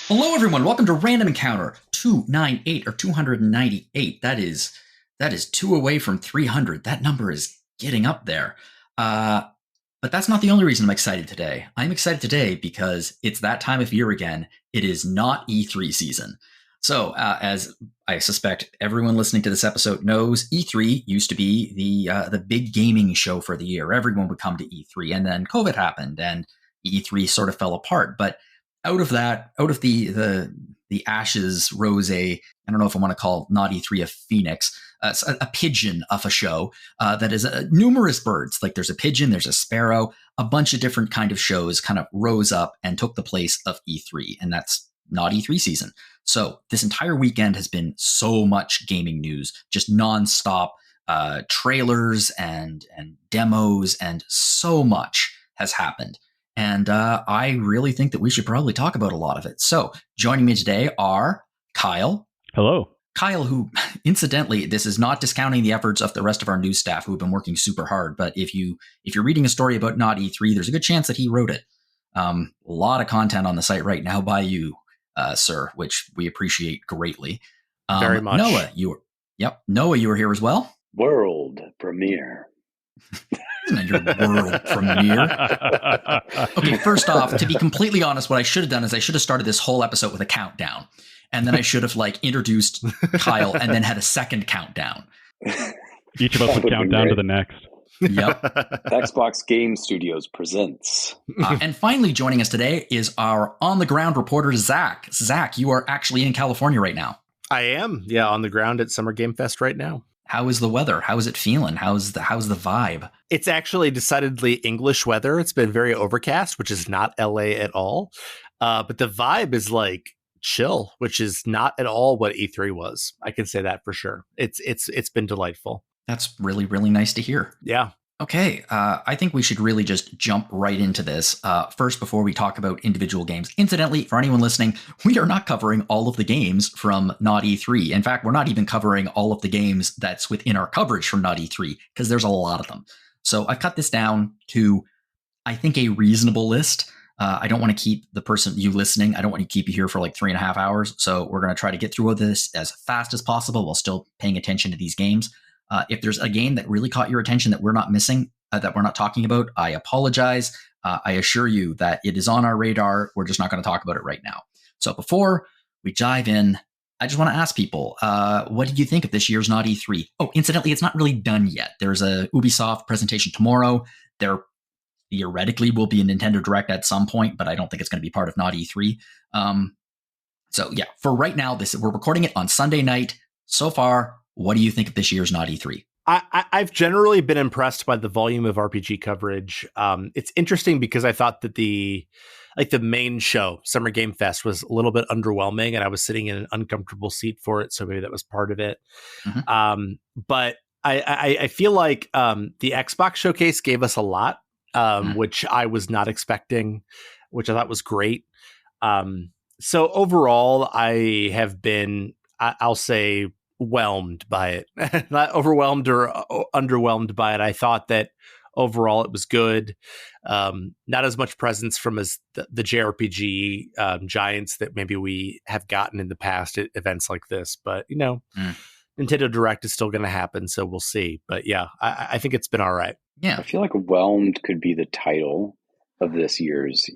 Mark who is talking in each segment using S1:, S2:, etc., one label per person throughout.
S1: Hello, everyone. Welcome to Random Encounter 298 or 298. That is two away from 300. That number is getting up there. But that's not the only reason I'm excited today. I'm excited today because it's that time of year again. It is Not-E3 season. So, as I suspect everyone listening to this episode knows, E3 used to be the big gaming show for the year. Everyone would come to E3, and then COVID happened, and E3 sort of fell apart. But out of the ashes rose I don't know if I want to call Not-E3 a phoenix, a pigeon of a show that is numerous birds. Like there's a pigeon, there's a sparrow, a bunch of different kind of shows kind of rose up and took the place of E3, and that's Not-E3 season. So this entire weekend has been so much gaming news, just nonstop trailers and demos, and so much has happened. And I really think that we should probably talk about a lot of it. So joining me today are Kyle.
S2: Hello.
S1: Kyle, who, incidentally, this is not discounting the efforts of the rest of our news staff who have been working super hard. But if you're reading a story about Not-E3, there's a good chance that he wrote it. A lot of content on the site right now by you, sir, which we appreciate greatly.
S2: Very much.
S1: Noah, you were here as well.
S3: World premiere.
S1: Your world premiere. Okay, first off, to be completely honest, what I should have done is I should have started this whole episode with a countdown. And then I should have introduced Kyle and then had a second countdown.
S2: Each of us would count down to the next.
S1: Yep.
S3: Xbox Game Studios presents.
S1: And finally joining us today is our on-the-ground reporter, Zach. Zach, you are actually in California right now.
S4: I am. Yeah, on the ground at Summer Game Fest right now.
S1: How is the weather? How is it feeling? How's the vibe?
S4: It's actually decidedly English weather. It's been very overcast, which is not LA at all. But the vibe is chill, which is not at all what E3 was. I can say that for sure. It's been delightful.
S1: That's really, really nice to hear.
S4: Yeah.
S1: Okay, I think we should really just jump right into this. First, before we talk about individual games. Incidentally, for anyone listening, we are not covering all of the games from Not-E3. In fact, we're not even covering all of the games that's within our coverage from Not-E3, because there's a lot of them. So I've cut this down to, I think, a reasonable list. I don't want to keep you listening. I don't want to keep you here for 3.5 hours. So we're going to try to get through this as fast as possible while still paying attention to these games. If there's a game that really caught your attention that we're not missing, that we're not talking about, I apologize. I assure you that it is on our radar. We're just not going to talk about it right now. So before we dive in, I just want to ask people, what did you think of this year's Not-E3? Oh, incidentally, it's not really done yet. There's a Ubisoft presentation tomorrow. There theoretically will be a Nintendo Direct at some point, but I don't think it's going to be part of Not-E3. So yeah, for right now, we're recording it on Sunday night. So far, what do you think of this year's Not-E3?
S4: I've generally been impressed by the volume of RPG coverage. It's interesting because I thought that the main show, Summer Game Fest, was a little bit underwhelming, and I was sitting in an uncomfortable seat for it, so maybe that was part of it. Mm-hmm. But I feel like the Xbox showcase gave us a lot, which I was not expecting, which I thought was great. So overall, I have been, I'll say, whelmed by it. Not overwhelmed or underwhelmed by it. I thought that overall it was good. Not as much presence from as the JRPG giants that maybe we have gotten in the past at events like this, but Nintendo Direct is still going to happen, so we'll see. But yeah, I think it's been all right.
S1: Yeah,
S3: I feel like whelmed could be the title of this year's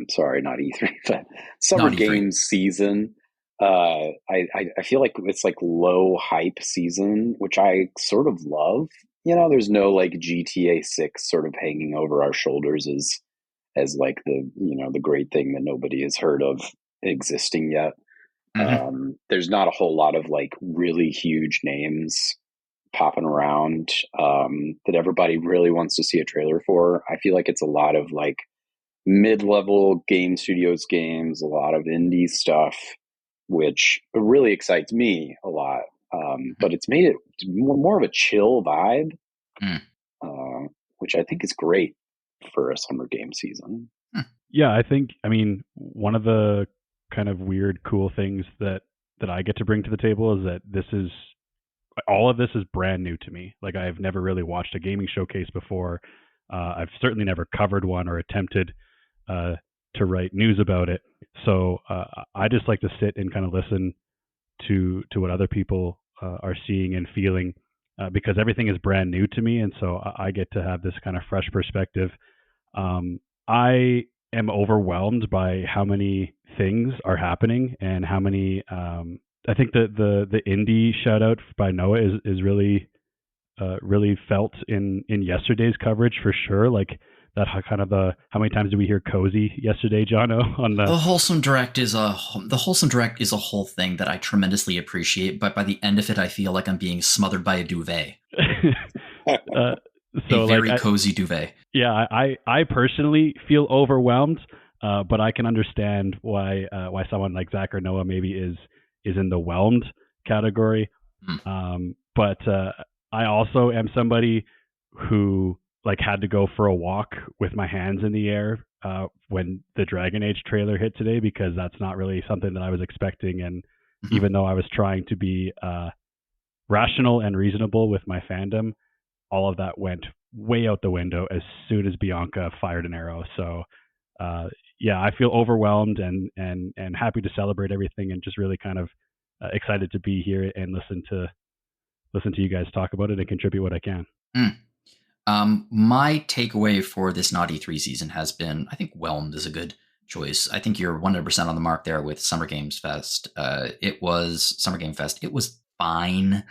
S3: sorry, not E3, but Summer Games season. I feel like it's low hype season, which I sort of love. There's no GTA 6 sort of hanging over our shoulders as the great thing that nobody has heard of existing yet. Mm-hmm. There's not a whole lot of really huge names popping around that everybody really wants to see a trailer for. I feel like it's a lot of mid-level game studios games, a lot of indie stuff, which really excites me a lot. But it's made it more of a chill vibe, which I think is great for a summer game season.
S2: Yeah, I mean, one of the kind of weird, cool things that I get to bring to the table is that all of this is brand new to me. I've never really watched a gaming showcase before. I've certainly never covered one or attempted to to write news about it. So I just like to sit and kind of listen to what other people are seeing and feeling, because everything is brand new to me, and so I get to have this kind of fresh perspective. I am overwhelmed by how many things are happening and how many. I think the indie shout out by Noah is really really felt in yesterday's coverage for sure. Like that kind of how many times did we hear cozy yesterday, Jono? On the
S1: wholesome direct is a whole thing that I tremendously appreciate, but by the end of it, I feel like I'm being smothered by a duvet.
S2: So
S1: a very
S2: like,
S1: cozy duvet.
S2: Yeah, I personally feel overwhelmed, but I can understand why someone like Zach or Noah maybe is in the whelmed category. But I also am somebody who like had to go for a walk with my hands in the air when the Dragon Age trailer hit today, because that's not really something that I was expecting. And even though I was trying to be rational and reasonable with my fandom, all of that went way out the window as soon as Bianca fired an arrow. So yeah, I feel overwhelmed and happy to celebrate everything, and just really kind of excited to be here and listen to you guys talk about it and contribute what I can.
S1: My takeaway for this Not-E3 season has been, I think whelmed is a good choice. I think you're 100% on the mark there with Summer Games Fest. It was Summer Game Fest. It was fine.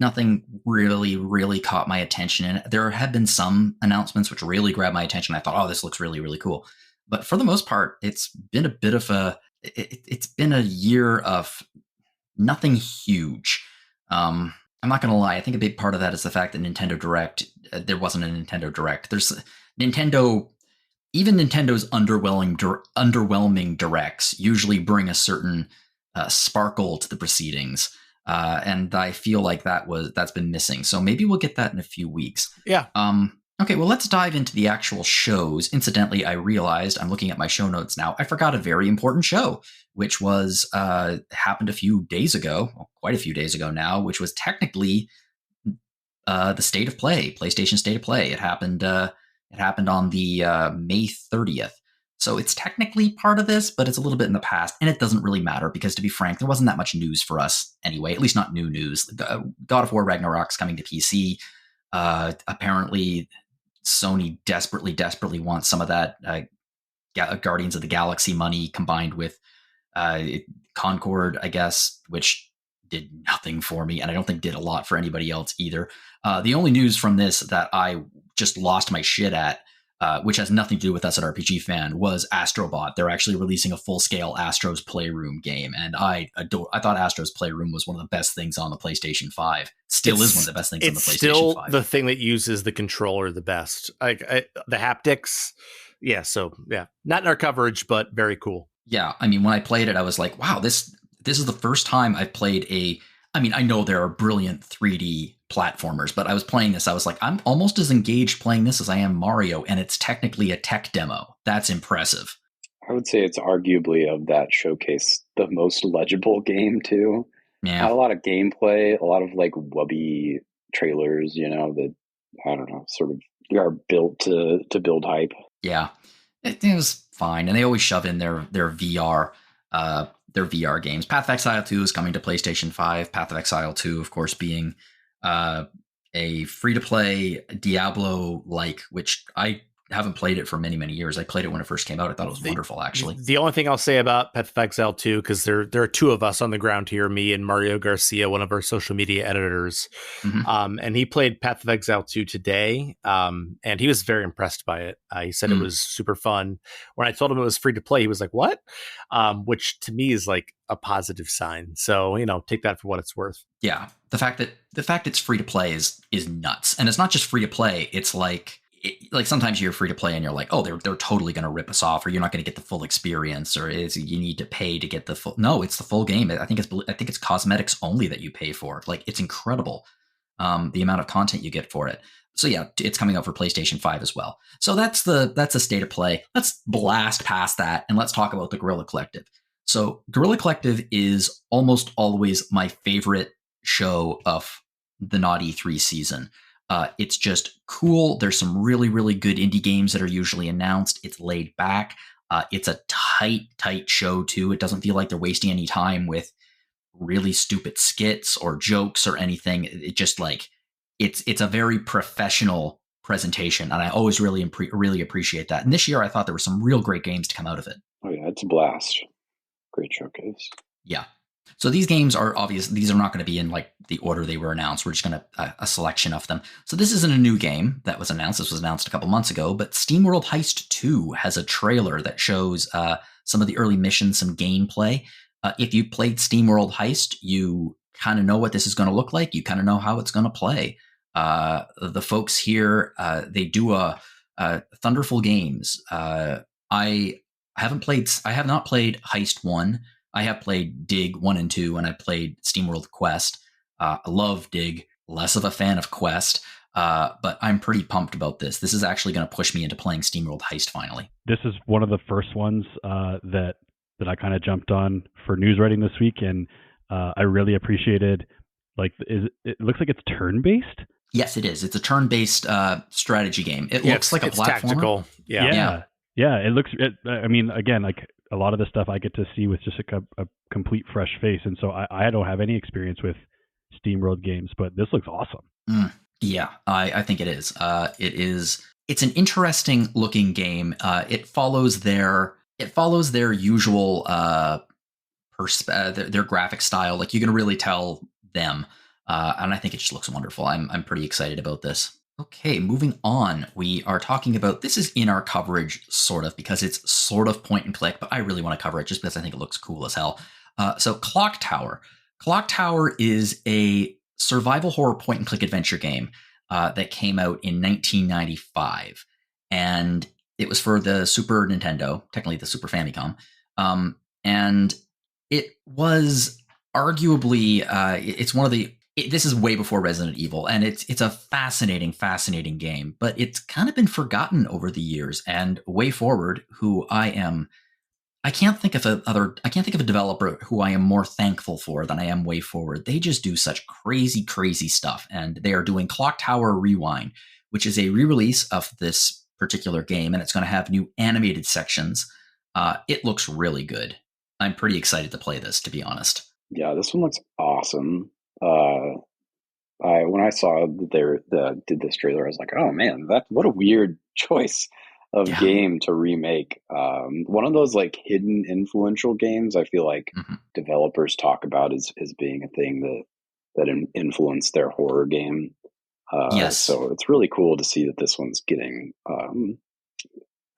S1: Nothing really caught my attention. And there have been some announcements which really grabbed my attention. I thought, oh, this looks really, really cool. But for the most part, it's been a bit of it's been a year of nothing huge. I'm not going to lie. I think a big part of that is the fact that Nintendo Direct, there wasn't a Nintendo Direct. There's Nintendo, even Nintendo's underwhelming directs usually bring a certain sparkle to the proceedings. And I feel like that's been missing. So maybe we'll get that in a few weeks.
S4: Yeah.
S1: Okay, well, let's dive into the actual shows. Incidentally, I realized, I'm looking at my show notes now, I forgot a very important show, which was happened a few days ago, quite a few days ago now, which was technically the State of Play, PlayStation State of Play. It happened on the May 30th. So it's technically part of this, but it's a little bit in the past, and it doesn't really matter because, to be frank, there wasn't that much news for us anyway, at least not new news. God of War Ragnarok's coming to PC. Apparently, Sony desperately wants some of that Guardians of the Galaxy money combined with Concord, I guess, which did nothing for me, and I don't think did a lot for anybody else either. The only news from this that I just lost my shit at, which has nothing to do with us at RPG Fan, was Astrobot. They're actually releasing a full-scale Astro's Playroom game, and I thought Astro's Playroom was one of the best things on the PlayStation 5. Still is one of the best things on the PlayStation 5. It's
S4: still the thing that uses the controller the best. The haptics. Yeah, so yeah, not in our coverage, but very cool.
S1: Yeah, I mean, when I played it, I was like, wow, this is the first time I've played I know there are brilliant 3D platformers, but I was playing this, I was like, I'm almost as engaged playing this as I am Mario, and it's technically a tech demo. That's impressive.
S3: I would say it's arguably, of that showcase, the most legible game too.
S1: Yeah.
S3: Not a lot of gameplay, a lot of like wubby trailers, that, I don't know, sort of are built to build hype.
S1: Yeah, it was fine, and they always shove in their VR games. Path of Exile 2 is coming to PlayStation 5. Path of Exile 2, of course, being a free-to-play Diablo-like, which I haven't played it for many, many years. I played it when it first came out. I thought it was wonderful, actually.
S4: The only thing I'll say about Path of Exile 2, because there are two of us on the ground here, me and Mario Garcia, one of our social media editors.
S1: Mm-hmm.
S4: And he played Path of Exile 2 today, and he was very impressed by it. He said it was super fun. When I told him it was free to play, he was like, what? Which to me is like a positive sign. So, take that for what it's worth.
S1: Yeah. The fact it's free to play is nuts. And it's not just free to play. It's like sometimes you're free to play and you're like, oh, they're totally going to rip us off, or you're not going to get the full experience, or you need to pay to get the full. No, it's the full game. I think it's cosmetics only that you pay for. Like, it's incredible, the amount of content you get for it. So yeah, it's coming out for PlayStation 5 as well. So that's a state of play. Let's blast past that and let's talk about the Guerrilla Collective. So Guerrilla Collective is almost always my favorite show of the Not-E3 season. It's just cool. There's some really, really good indie games that are usually announced. It's laid back. It's a tight show, too. It doesn't feel like they're wasting any time with really stupid skits or jokes or anything. It just like it's a very professional presentation, and I always really appreciate that. And this year, I thought there were some real great games to come out of it.
S3: Oh yeah, it's a blast. Great showcase.
S1: Yeah. So these games are obvious. These are not going to be in like the order they were announced. We're just going to a selection of them. So this isn't a new game that was announced. This was announced a couple months ago, but SteamWorld Heist 2 has a trailer that shows some of the early missions, some gameplay. If you played SteamWorld Heist, you kind of know what this is going to look like. You kind of know how it's going to play. The folks here, they do Thunderful Games. I have not played Heist 1. I have played Dig 1 and 2, and I played SteamWorld Quest. I love Dig, less of a fan of Quest, but I'm pretty pumped about this. This is actually going to push me into playing SteamWorld Heist finally.
S2: This is one of the first ones that I kind of jumped on for news writing this week, and I really appreciated, like, it looks like it's turn-based?
S1: Yes, it is. It's a turn-based strategy game. It looks like a platformer.
S4: Tactical.
S2: Yeah, it looks, I mean, again, like a lot of the stuff I get to see with just a complete fresh face. And so I don't have any experience with SteamWorld games, but this looks awesome.
S1: Yeah, I think it is. It's an interesting looking game. It follows their usual their graphic style. Like you can really tell them. And I think it just looks wonderful. I'm pretty excited about this. Okay, moving on. We are talking about, this is in our coverage, sort of, because it's sort of point and click, but I really want to cover it just because I think it looks cool as hell. So Clock Tower. Clock Tower is a survival horror point and click adventure game that came out in 1995. And it was for the Super Nintendo, technically the Super Famicom. And it was arguably, it's one of the, this is way before Resident Evil, and it's a fascinating game, but it's kind of been forgotten over the years. And Way Forward, who I can't think of a developer who I am more thankful for than I am Way Forward. They just do such crazy stuff, and they are doing Clock Tower Rewind, which is a re-release of this particular game, and it's going to have new animated sections. It looks really good. I'm pretty excited to play this, to be honest.
S3: Yeah, this one looks awesome. When I saw that they did this trailer, I was like, oh man, what a weird choice of game to remake. One of those like hidden influential games I feel like developers talk about as being a thing that influenced their horror game.
S1: Yes.
S3: So it's really cool to see that this one's getting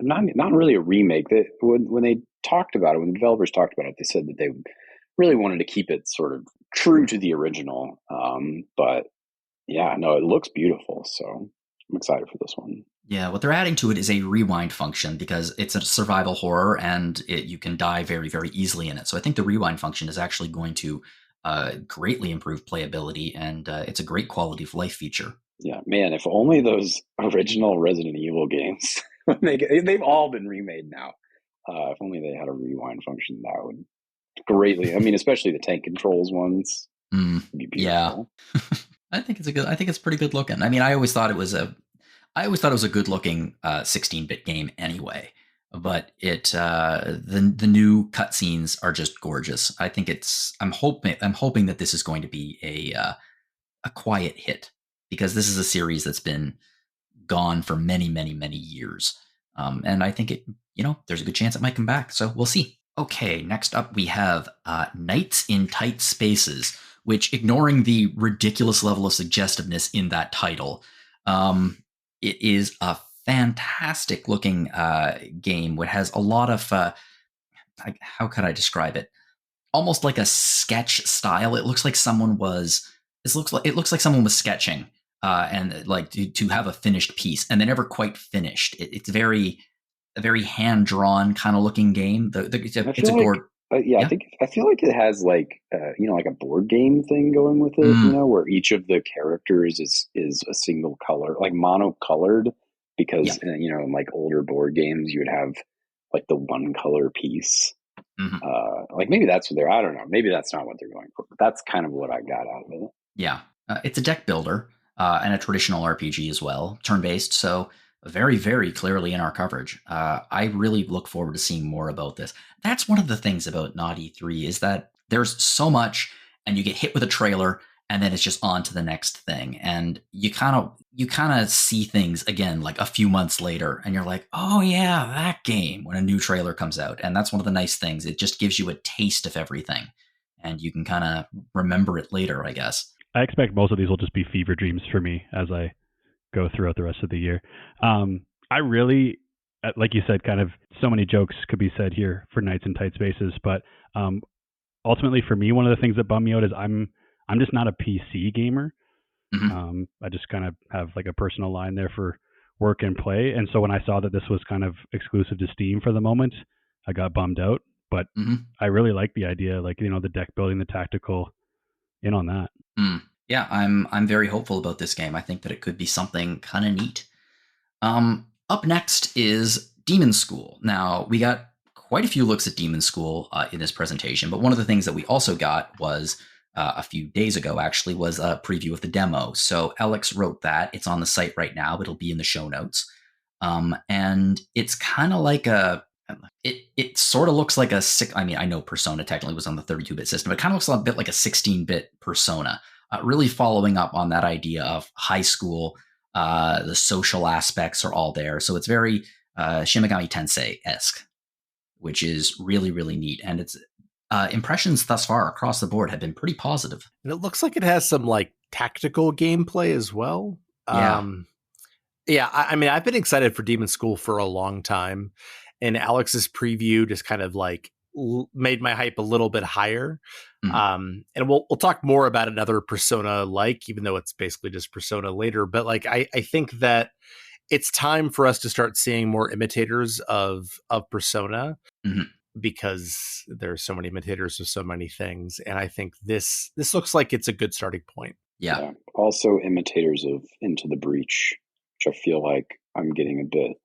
S3: not really a remake. When they talked about it, when the developers talked about it, they said that they really wanted to keep it sort of true to the original. But yeah, no, it looks beautiful. So I'm excited for this one.
S1: Yeah, what they're adding to it is a rewind function because it's a survival horror and you can die very, very easily in it. So I think the rewind function is actually going to greatly improve playability, and it's a great quality of life feature.
S3: Yeah, man, if only those original Resident Evil games, they've all been remade now. If only they had a rewind function, that would greatly, I mean, especially the tank controls ones. Be beautiful.
S1: Yeah. I think it's pretty good looking. I mean, I always thought it was a good looking 16-bit game anyway, but the new cutscenes are just gorgeous. I think I'm hoping that this is going to be a quiet hit, because this is a series that's been gone for many years. And I think there's a good chance it might come back. So we'll see. Okay, next up we have Nights in Tight Spaces, which, ignoring the ridiculous level of suggestiveness in that title, it is a fantastic looking game which has a lot of, how could I describe it? Almost like a sketch style. It looks like someone was sketching and like to have a finished piece, and they never quite finished. It's a very hand-drawn kind of looking game.
S3: I feel like it has like like a board game thing going with it, where each of the characters is a single color, like monocolored, because in like older board games you would have like the one color piece. Like maybe that's what I don't know, maybe that's not what they're going for, but that's kind of what I got out of it.
S1: Yeah, it's a deck builder. and a traditional RPG as well, turn-based. So very, very clearly in our coverage. I really look forward to seeing more about this. That's one of the things about Not-E3 is that there's so much, and you get hit with a trailer, and then it's just on to the next thing. And you kind of see things again like a few months later, and you're like, oh yeah, that game, when a new trailer comes out. And that's one of the nice things. It just gives you a taste of everything, and you can kind of remember it later, I guess.
S2: I expect most of these will just be fever dreams for me as I go throughout the rest of the year. I really, like you said, kind of so many jokes could be said here for Nights in Tight Spaces, but ultimately for me, one of the things that bum me out is I'm just not a PC gamer. Mm-hmm. I just kind of have like a personal line there for work and play. And so when I saw that this was kind of exclusive to Steam for the moment, I got bummed out. But I really like the idea, like, the deck building, the tactical, in on that.
S1: Yeah, I'm very hopeful about this game. I think that it could be something kind of neat. Up next is Demon School. Now, we got quite a few looks at Demon School in this presentation, but one of the things that we also got was a few days ago, actually, was a preview of the demo. So Alex wrote that. It's on the site right now. It'll be in the show notes. And it's kind of like it sort of looks like I know Persona technically was on the 32-bit system. It kind of looks a bit like a 16-bit Persona, really following up on that idea of high school. The social aspects are all there. So it's very Shin Megami Tensei-esque, which is really, really neat. And it's impressions thus far across the board have been pretty positive.
S4: And it looks like it has some like tactical gameplay as well.
S1: Yeah.
S4: I mean, I've been excited for Demon School for a long time. And Alex's preview just kind of like made my hype a little bit higher. And we'll talk more about another Persona like, even though it's basically just Persona later. But like, I think that it's time for us to start seeing more imitators of Persona because there are so many imitators of so many things. And I think this looks like it's a good starting point.
S1: Yeah.
S3: Also imitators of Into the Breach, which I feel like I'm getting a bit,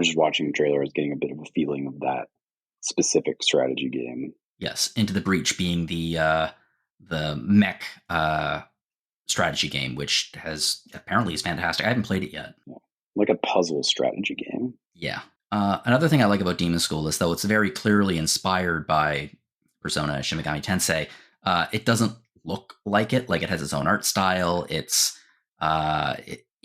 S3: just watching the trailer, I was getting a bit of a feeling of that specific strategy game.
S1: Yes, Into the Breach being the mech strategy game, which apparently is fantastic. I haven't played it yet.
S3: Yeah. Like a puzzle strategy game.
S1: Yeah. Another thing I like about Demon School is, though it's very clearly inspired by Persona Shin Megami Tensei, it doesn't look like it. Like, it has its own art style. It's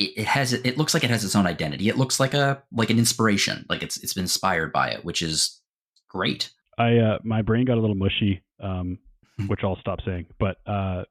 S1: it looks like it has its own identity. It looks like an inspiration. Like it's been inspired by it, which is great.
S2: My brain got a little mushy, which I'll stop saying. But I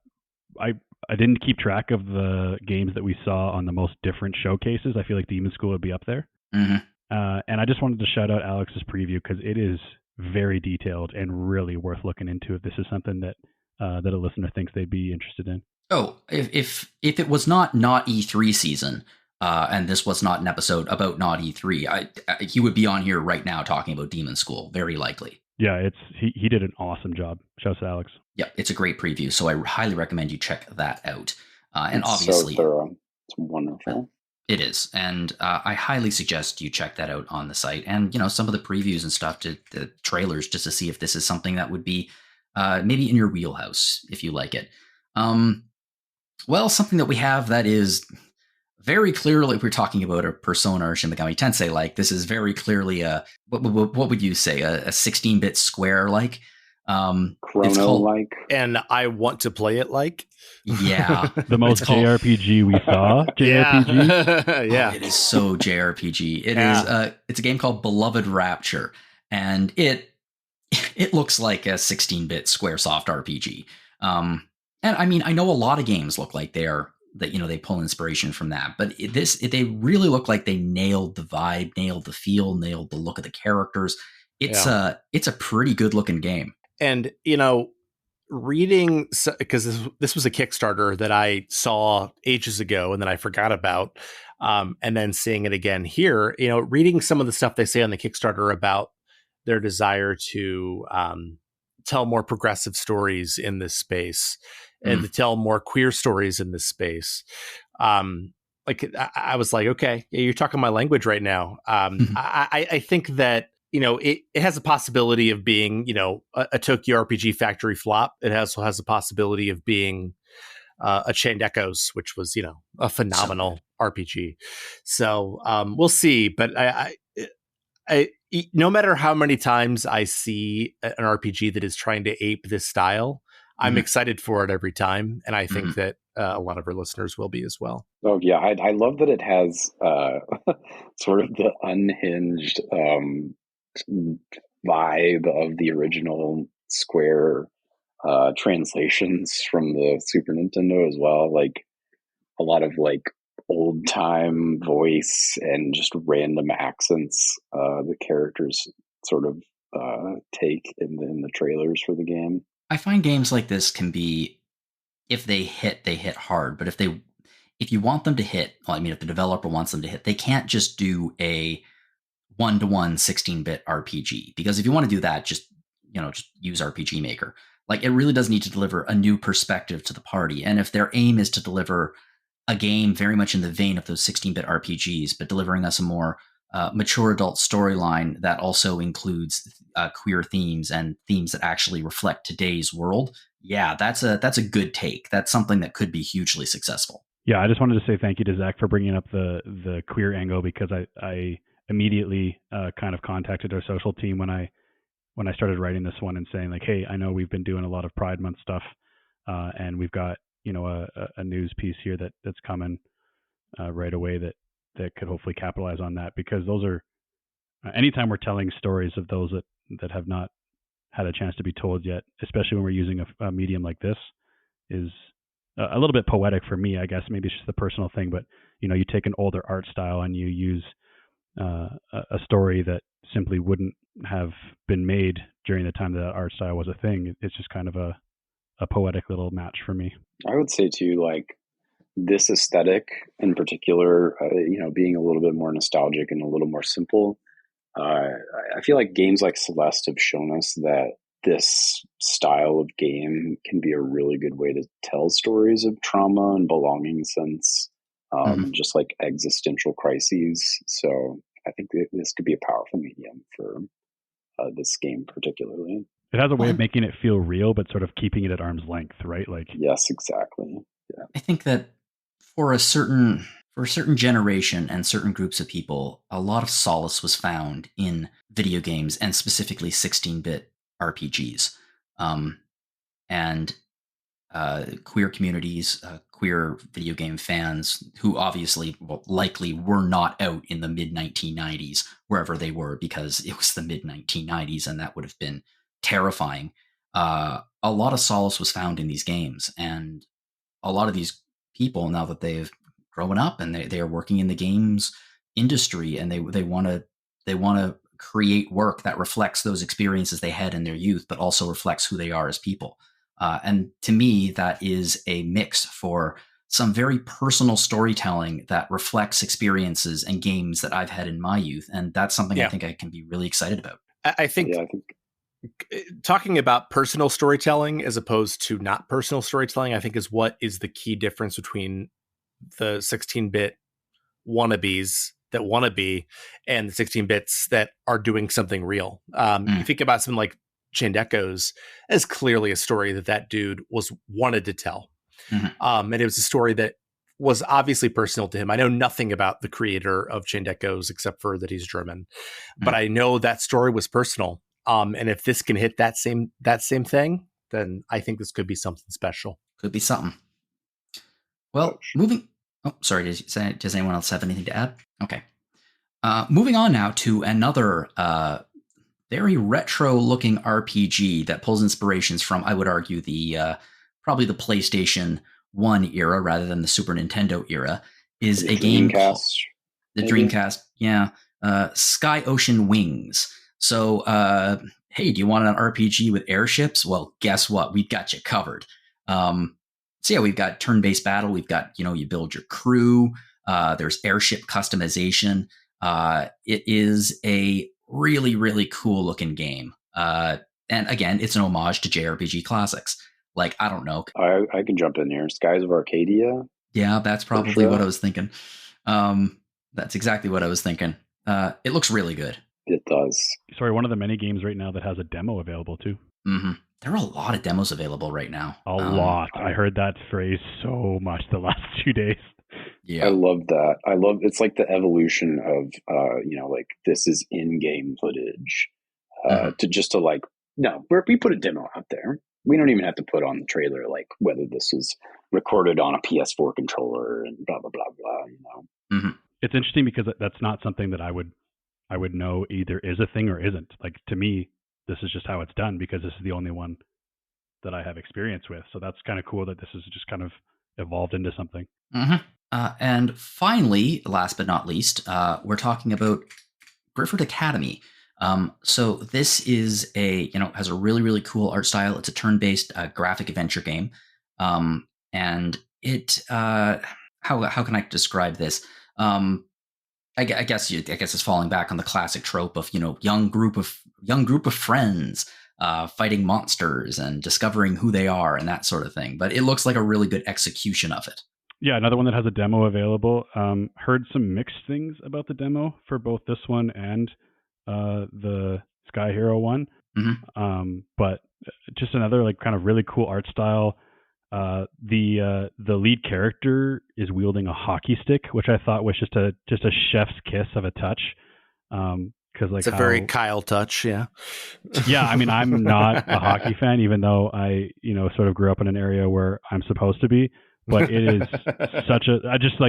S2: didn't keep track of the games that we saw on the most different showcases. I feel like Demon School would be up there. And I just wanted to shout out Alex's preview because it is very detailed and really worth looking into if this is something that a listener thinks they'd be interested in.
S1: Oh, if it was not E3 season, and this was not an episode about Not-E3, he would be on here right now talking about Demon School, very likely.
S2: Yeah, he did an awesome job. Shouts to Alex.
S1: Yeah, it's a great preview, so I highly recommend you check that out. And
S3: it's
S1: obviously,
S3: so thorough. It's wonderful.
S1: It is, and I highly suggest you check that out on the site. And some of the previews and stuff, the trailers, just to see if this is something that would be maybe in your wheelhouse if you like it. Well, something that we have that is very clearly, if we're talking about a Persona or Shin Megami Tensei, like, this is very clearly what would you say, a 16-bit square like?
S3: Chrono-like.
S4: And I want to play it like.
S1: Yeah.
S2: The most JRPG we saw. JRPG?
S4: Yeah.
S1: Oh, it is so JRPG. It's a game called Beloved Rapture, and it looks like a 16-bit Squaresoft RPG. And I mean, I know a lot of games look like they pull inspiration from that, but they really look like they nailed the vibe, nailed the feel, nailed the look of the characters. It's a pretty good looking game.
S4: And, reading, because this was a Kickstarter that I saw ages ago and then I forgot about, and then seeing it again here, reading some of the stuff they say on the Kickstarter about their desire to tell more progressive stories in this space and to tell more queer stories in this space. I was like, okay, you're talking my language right now. I think that, it has a possibility of being, a Tokyo RPG Factory flop. It also has a possibility of being a Chained Echoes, which was, a phenomenal RPG. So we'll see. But I, no matter how many times I see an RPG that is trying to ape this style, I'm excited for it every time. And I think that a lot of our listeners will be as well.
S3: Oh, yeah. I love that it has sort of the unhinged vibe of the original Square translations from the Super Nintendo as well. Like a lot of like old time voice and just random accents the characters sort of take in the trailers for the game.
S1: I find games like this can be, if they hit, they hit hard. But if you want them to hit, well, I mean, if the developer wants them to hit, they can't just do a 1-to-1 16-bit RPG, because if you want to do that, just use RPG Maker. Like, it really does need to deliver a new perspective to the party. And if their aim is to deliver a game very much in the vein of those 16-bit RPGs, but delivering us a more mature adult storyline that also includes queer themes and themes that actually reflect today's world, yeah, that's a good take. That's something that could be hugely successful.
S2: Yeah, I just wanted to say thank you to Zach for bringing up the queer angle, because I immediately kind of contacted our social team when I started writing this one and saying, like, hey, I know we've been doing a lot of Pride Month stuff, and we've got a news piece here that's coming right away that could hopefully capitalize on that, because those are anytime we're telling stories of those that have not had a chance to be told yet, especially when we're using a medium like this, is a little bit poetic for me, I guess. Maybe it's just a personal thing, but you take an older art style and you use a story that simply wouldn't have been made during the time that art style was a thing. It's just kind of a poetic little match for me.
S3: I would say too, like, this aesthetic in particular, being a little bit more nostalgic and a little more simple. I feel like games like Celeste have shown us that this style of game can be a really good way to tell stories of trauma and belonging sense, just like existential crises. So I think that this could be a powerful medium for this game particularly.
S2: It has a way of making it feel real, but sort of keeping it at arm's length, right? Like,
S3: yes, exactly. Yeah.
S1: I think that for a certain generation and certain groups of people, a lot of solace was found in video games, and specifically 16-bit RPGs. And queer communities, queer video game fans who obviously, likely were not out in the mid-1990s, wherever they were, because it was the mid-1990s and that would have been terrifying. A lot of solace was found in these games, and a lot of these people, now that they've grown up and they are working in the games industry, and they want to create work that reflects those experiences they had in their youth, but also reflects who they are as people. And to me, that is a mix for some very personal storytelling that reflects experiences and games that I've had in my youth. And that's something I think I can be really excited about.
S4: I think talking about personal storytelling as opposed to not personal storytelling, I think is what is the key difference between the 16-bit wannabes that want to be and the 16 bits that are doing something real. You think about something like Chained Echoes as clearly a story that dude wanted to tell. And it was a story that was obviously personal to him. I know nothing about the creator of Chained Echoes except for that he's German, but I know that story was personal. And if this can hit that same thing, then I think this could be something special.
S1: Could be something. Well, moving. Oh, sorry. Does anyone else have anything to add? Okay. Moving on now to another very retro-looking RPG that pulls inspirations from, I would argue, the probably the PlayStation 1 era rather than the Super Nintendo era. Is a game called the Dreamcast. Yeah. Sky Ocean Wings. So, hey, do you want an RPG with airships? Well, guess what? We've got you covered. So yeah, we've got turn-based battle. We've got, you build your crew. There's airship customization. It is a really, really cool looking game. And again, it's an homage to JRPG classics. Like, I don't know.
S3: I can jump in here. Skies of Arcadia.
S1: Yeah, that's probably what I was thinking. That's exactly what I was thinking. It looks really good.
S3: It does.
S2: Sorry, one of the many games right now that has a demo available too.
S1: there are a lot of demos available right now.
S2: A lot. I heard that phrase so much the last 2 days.
S3: Yeah, I love that. It's like the evolution of like this is in-game footage we put a demo out there. We don't even have to put on the trailer like whether this is recorded on a PS4 controller and blah blah blah blah.
S2: It's interesting because that's not something that I would know either is a thing or isn't. Like, to me, this is just how it's done because this is the only one that I have experience with. So that's kind of cool that this is just kind of evolved into something.
S1: And finally, last but not least, we're talking about Griffith Academy. So this is has a really, really cool art style. It's a turn-based graphic adventure game. And it, how can I describe this? I guess it's falling back on the classic trope of, young group of friends, fighting monsters and discovering who they are and that sort of thing. But it looks like a really good execution of it.
S2: Yeah, another one that has a demo available. Heard some mixed things about the demo for both this one and the Sky Hero one. But just another like kind of really cool art style. The lead character is wielding a hockey stick, which I thought was just a chef's kiss of a touch. Because like
S4: it's a very Kyle touch, yeah.
S2: Yeah, I mean, I'm not a hockey fan, even though I sort of grew up in an area where I'm supposed to be. But it is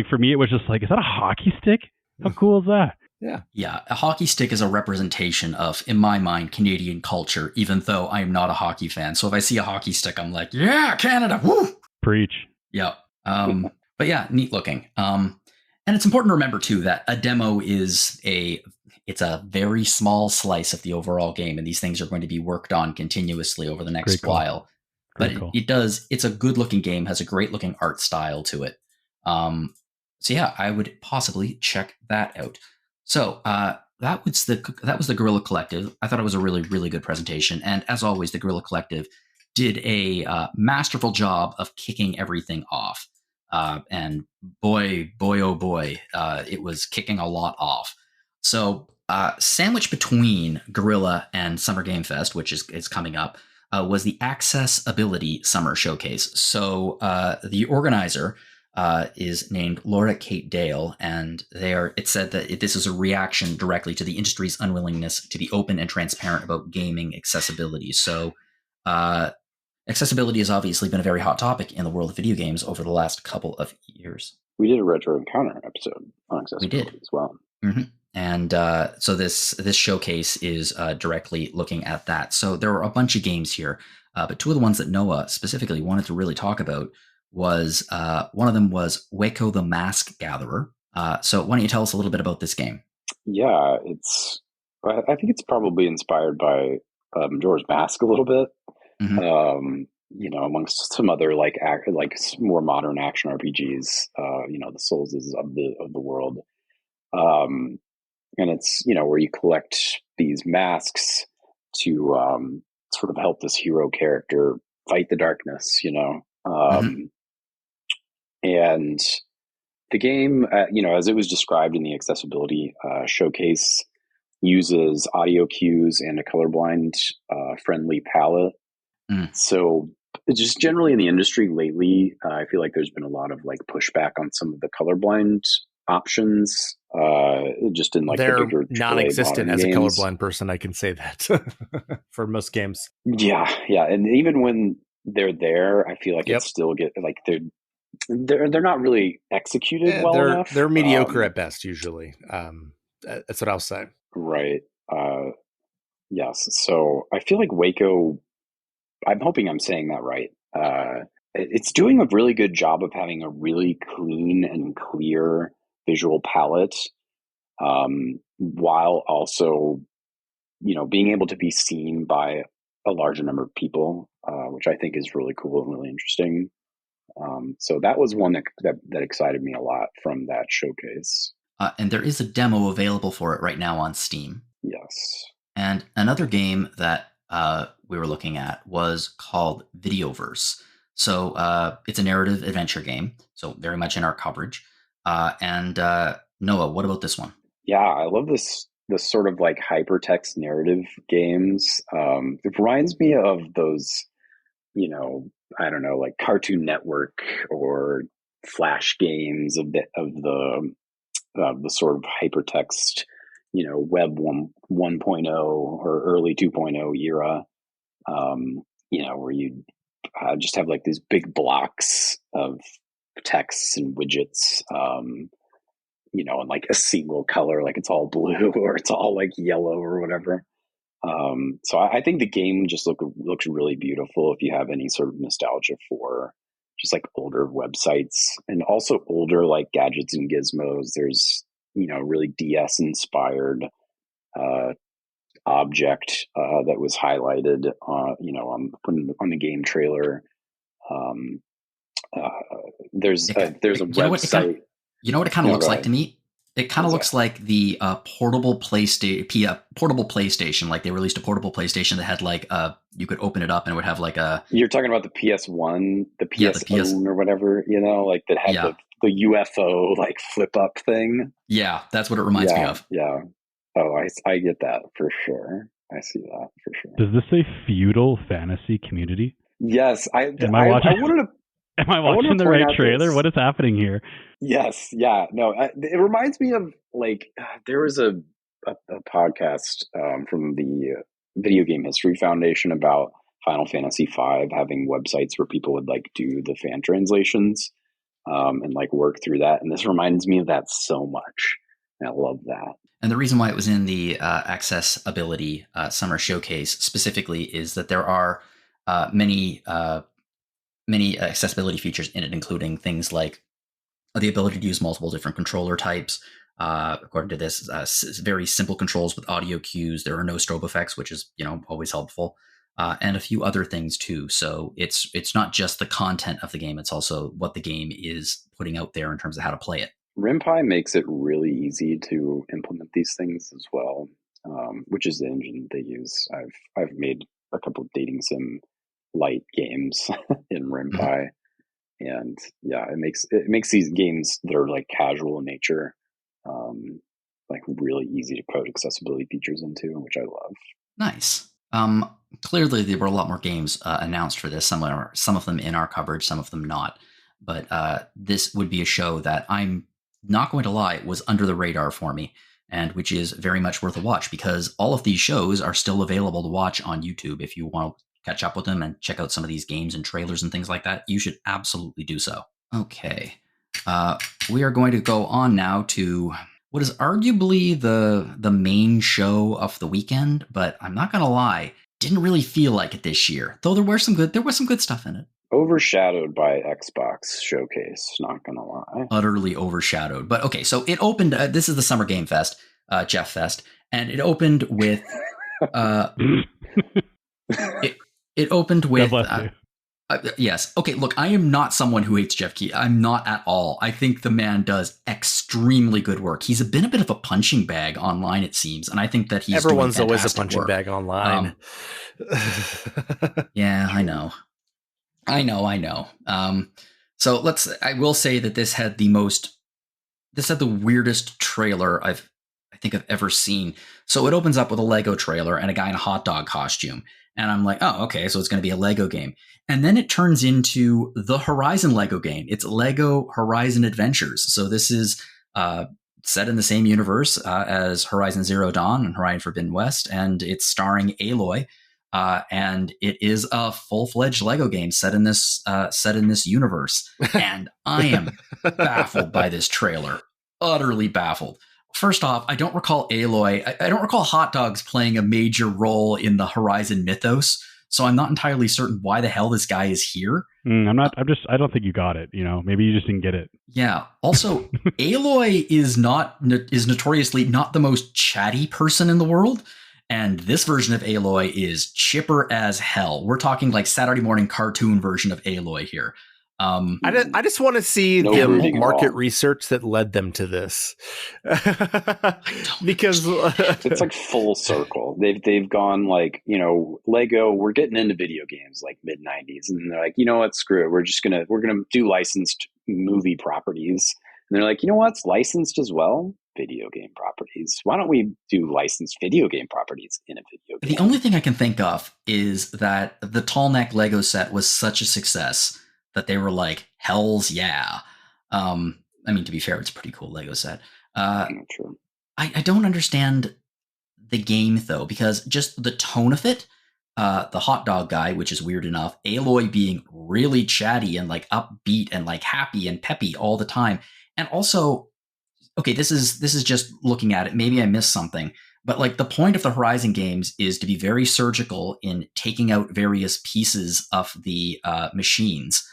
S2: for me, it was just like, is that a hockey stick? How cool is that?
S1: Yeah. A hockey stick is a representation of, in my mind, Canadian culture, even though I am not a hockey fan. So if I see a hockey stick, I'm like, yeah, Canada, woo!
S2: Preach.
S1: Yeah. But yeah, neat looking. And it's important to remember too, that a demo is it's a very small slice of the overall game. And these things are going to be worked on continuously over the next while. But it's a good looking game, has a great looking art style to it. So yeah, I would possibly check that out. So that was the Guerrilla Collective. I thought it was a really, really good presentation. And as always, the Guerrilla Collective did a masterful job of kicking everything off. And boy, oh boy, it was kicking a lot off. So sandwiched between Guerrilla and Summer Game Fest, which is coming up, was the Accessibility Summer Showcase. So the organizer is named Laura Kate Dale, and it said that this is a reaction directly to the industry's unwillingness to be open and transparent about gaming accessibility. So accessibility has obviously been a very hot topic in the world of video games over the last couple of years.
S3: We did a Retro Encounter episode on accessibility as well.
S1: And so this showcase is directly looking at that. So there were a bunch of games here, but two of the ones that Noah specifically wanted to really talk about was one of them was Waco the Mask Gatherer. So why don't you tell us a little bit about this game?
S3: Yeah, I think it's probably inspired by Majora's Mask a little bit. Amongst some other like more modern action RPGs, the Souls of the world. And it's, where you collect these masks to sort of help this hero character fight the darkness, And the game, as it was described in the accessibility showcase, uses audio cues and a colorblind friendly palette. So just generally in the industry lately, I feel like there's been a lot of like pushback on some of the colorblind options. Just in like
S4: they're
S3: the
S4: non-existent as
S3: games.
S4: A colorblind person, I can say that for most games.
S3: Yeah, and even when they're there, I feel like it still get like they're not really executed well enough.
S4: They're mediocre at best usually. That's what I'll say.
S3: Right. Yes. So I feel like Waco. I'm hoping I'm saying that right. It's doing a really good job of having a really clean and clear visual palette, while also, being able to be seen by a larger number of people, which I think is really cool and really interesting. So that was one that excited me a lot from that showcase.
S1: And there is a demo available for it right now on Steam.
S3: Yes.
S1: And another game that we were looking at was called Videoverse. So it's a narrative adventure game, so very much in our coverage. And Noah, what about this one?
S3: Yeah, I love this the sort of like hypertext narrative games. It reminds me of those, I don't know, like Cartoon Network or Flash games of the sort of hypertext, Web 1.0 or early 2.0 era, where you just have like these big blocks of texts and widgets, and like a single color, like it's all blue or it's all like yellow or whatever. So I think the game just looks really beautiful if you have any sort of nostalgia for just like older websites and also older like gadgets and gizmos. There's, really DS inspired object that was highlighted, on the game trailer. There's a website.
S1: You know what it kind of looks like to me? It kind of looks like the portable PlayStation. Like they released a portable PlayStation that had like you could open it up and it would have like a.
S3: You're talking about the PS1, the PS1 or whatever, like that had the UFO like flip up thing.
S1: Yeah, that's what it reminds me of.
S3: Yeah. Oh, I get that for sure. I see that for sure.
S2: Does this say feudal fantasy community?
S3: Yes,
S2: Am I watching the right trailer? This. What is happening here?
S3: Yes, yeah, no. It reminds me of like there was a podcast from the Video Game History Foundation about Final Fantasy V having websites where people would like do the fan translations and like work through that. And this reminds me of that so much. And I love that.
S1: And the reason why it was in the Accessibility Summer Showcase specifically is that there are many accessibility features in it, including things like the ability to use multiple different controller types. According to this, very simple controls with audio cues. There are no strobe effects, which is always helpful, and a few other things too. So it's not just the content of the game; it's also what the game is putting out there in terms of how to play it.
S3: RimPie makes it really easy to implement these things as well, which is the engine they use. I've made a couple of dating sim light games in RimPie, and yeah, it makes these games that are like casual in nature, like really easy to code accessibility features into, which I love.
S1: Nice. Clearly, there were a lot more games announced for this. Some of them in our coverage, some of them not. But this would be a show that I'm not going to lie was under the radar for me, and which is very much worth a watch because all of these shows are still available to watch on YouTube. If you want to catch up with them and check out some of these games and trailers and things like that, you should absolutely do so. Okay. We are going to go on now to what is arguably the main show of the weekend, but I'm not going to lie, didn't really feel like it this year, though there was some good stuff in it.
S3: Overshadowed by Xbox Showcase, not going to lie.
S1: Utterly overshadowed. But okay, so it opened, this is the Summer Game Fest, Jeff Fest, and it opened with... It opened with... yes. Okay, look, I am not someone who hates Jeff Keighley. I'm not at all. I think the man does extremely good work. He's been a bit of a punching bag online, it seems, and I think that
S4: everyone's always a punching bag online.
S1: Yeah, I know. So I will say that this had the weirdest trailer I think I've ever seen. So it opens up with a Lego trailer and a guy in a hot dog costume. And I'm like, oh, okay, so it's going to be a Lego game. And then it turns into the Horizon Lego game. It's Lego Horizon Adventures. So this is set in the same universe as Horizon Zero Dawn and Horizon Forbidden West. And it's starring Aloy. And it is a full-fledged Lego game set in this universe. And I am baffled by this trailer. Utterly baffled. First off, I don't recall Aloy. I don't recall hot dogs playing a major role in the Horizon mythos. So I'm not entirely certain why the hell this guy is here.
S2: I don't think you got it. Maybe you just didn't get it.
S1: Yeah. Also, Aloy is notoriously not the most chatty person in the world. And this version of Aloy is chipper as hell. We're talking like Saturday morning cartoon version of Aloy here.
S4: I just want to see the market research that led them to this, because
S3: it's like full circle. They've gone like, Lego. We're getting into video games like mid '90s, and they're like, you know what, screw it. We're gonna do licensed movie properties, and they're like, you know what's licensed as well? video game properties. Why don't we do licensed video game properties in a video game?
S1: The only thing I can think of is that the tall neck Lego set was such a success that they were like, "Hell's yeah!" I mean, to be fair, it's a pretty cool Lego set.
S3: True.
S1: I don't understand the game though, because just the tone of it, the hot dog guy, which is weird enough, Aloy being really chatty and like upbeat and like happy and peppy all the time, and also, okay, this is just looking at it. Maybe I missed something, but like the point of the Horizon games is to be very surgical in taking out various pieces of the machines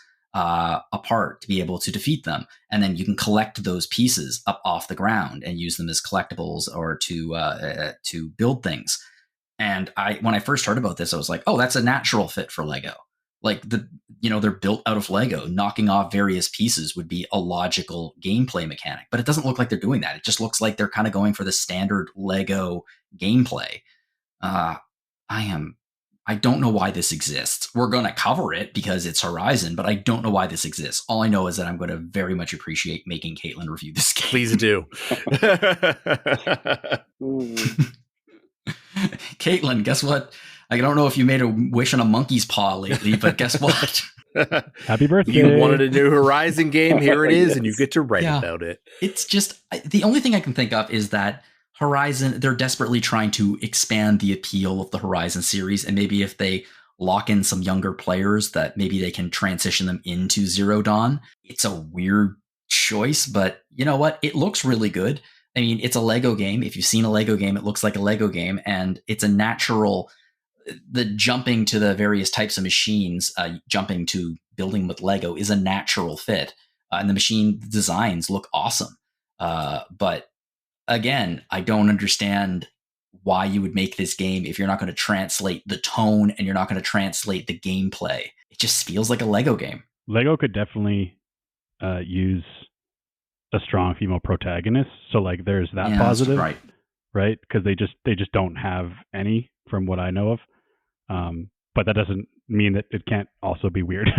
S1: apart to be able to defeat them, and then you can collect those pieces up off the ground and use them as collectibles or to build things. And when I first heard about this, I was like, oh, that's a natural fit for Lego. Like they're built out of Lego. Knocking off various pieces would be a logical gameplay mechanic, but it doesn't look like they're doing that. It just looks like they're kind of going for the standard Lego gameplay. I don't know why this exists. We're going to cover it because it's Horizon, but I don't know why this exists. All I know is that I'm going to very much appreciate making Caitlin review this game.
S4: Please do.
S1: Caitlin, guess what? I don't know if you made a wish on a monkey's paw lately, but guess what?
S2: Happy birthday.
S4: You wanted a new Horizon game. Here it is, yes. And you get to write about it.
S1: It's just, the only thing I can think of is that Horizon, they're desperately trying to expand the appeal of the Horizon series. And maybe if they lock in some younger players, that maybe they can transition them into Zero Dawn. It's a weird choice, but you know what? It looks really good. I mean, it's a Lego game. If you've seen a Lego game, it looks like a Lego game, and it's a natural, the jumping to the various types of machines, jumping to building with Lego is a natural fit. And the machine designs look awesome. But again, I don't understand why you would make this game if you're not going to translate the tone and you're not going to translate the gameplay. It just feels like a Lego game.
S2: Lego could definitely use a strong female protagonist, so like there's that positive, right? Because they just don't have any, from what I know of. But that doesn't mean that it can't also be weird.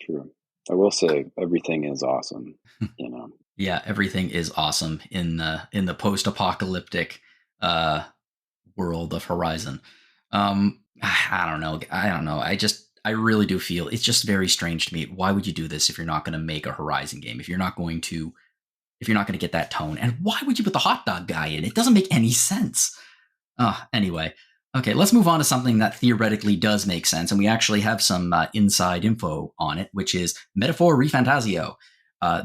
S3: True. I will say everything is awesome.
S1: Yeah, everything is awesome in the post-apocalyptic world of Horizon. I don't know. I really do feel it's just very strange to me. Why would you do this if you're not going to make a Horizon game? If you're not going to get that tone, and why would you put the hot dog guy in? It doesn't make any sense. Anyway, okay, let's move on to something that theoretically does make sense, and we actually have some inside info on it, which is Metaphor Refantasio.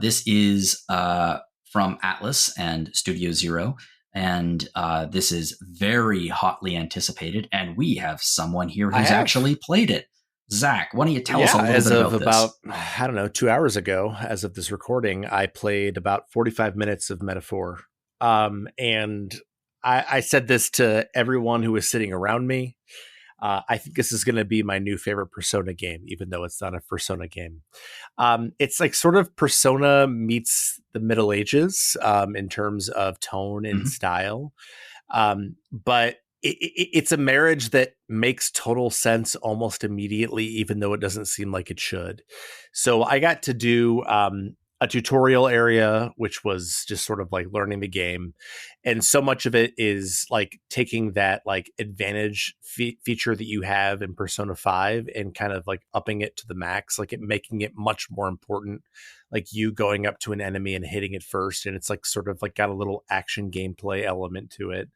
S1: This is from Atlas and Studio Zero, and this is very hotly anticipated, and we have someone here who's actually played it. Zach, why don't you tell us a little bit about this?
S4: I don't know, 2 hours ago, as of this recording, I played about 45 minutes of Metaphor. And I said this to everyone who was sitting around me. I think this is going to be my new favorite Persona game, even though it's not a Persona game. It's like sort of Persona meets the Middle Ages in terms of tone and style. But it's a marriage that makes total sense almost immediately, even though it doesn't seem like it should. So I got to do a tutorial area, which was just sort of like learning the game. And so much of it is like taking that like advantage feature that you have in Persona 5 and kind of like upping it to the max, like making it much more important, like you going up to an enemy and hitting it first. And it's like sort of like got a little action gameplay element to it.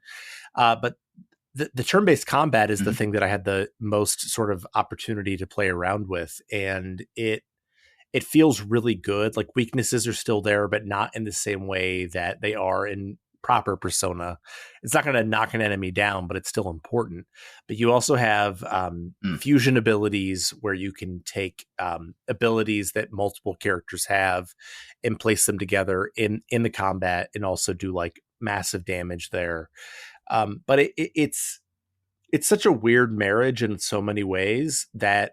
S4: But the turn-based combat is the thing that I had the most sort of opportunity to play around with. And it feels really good. Like weaknesses are still there, but not in the same way that they are in proper Persona. It's not going to knock an enemy down, but it's still important. But you also have fusion abilities where you can take abilities that multiple characters have and place them together in the combat and also do like massive damage there. But it's such a weird marriage in so many ways that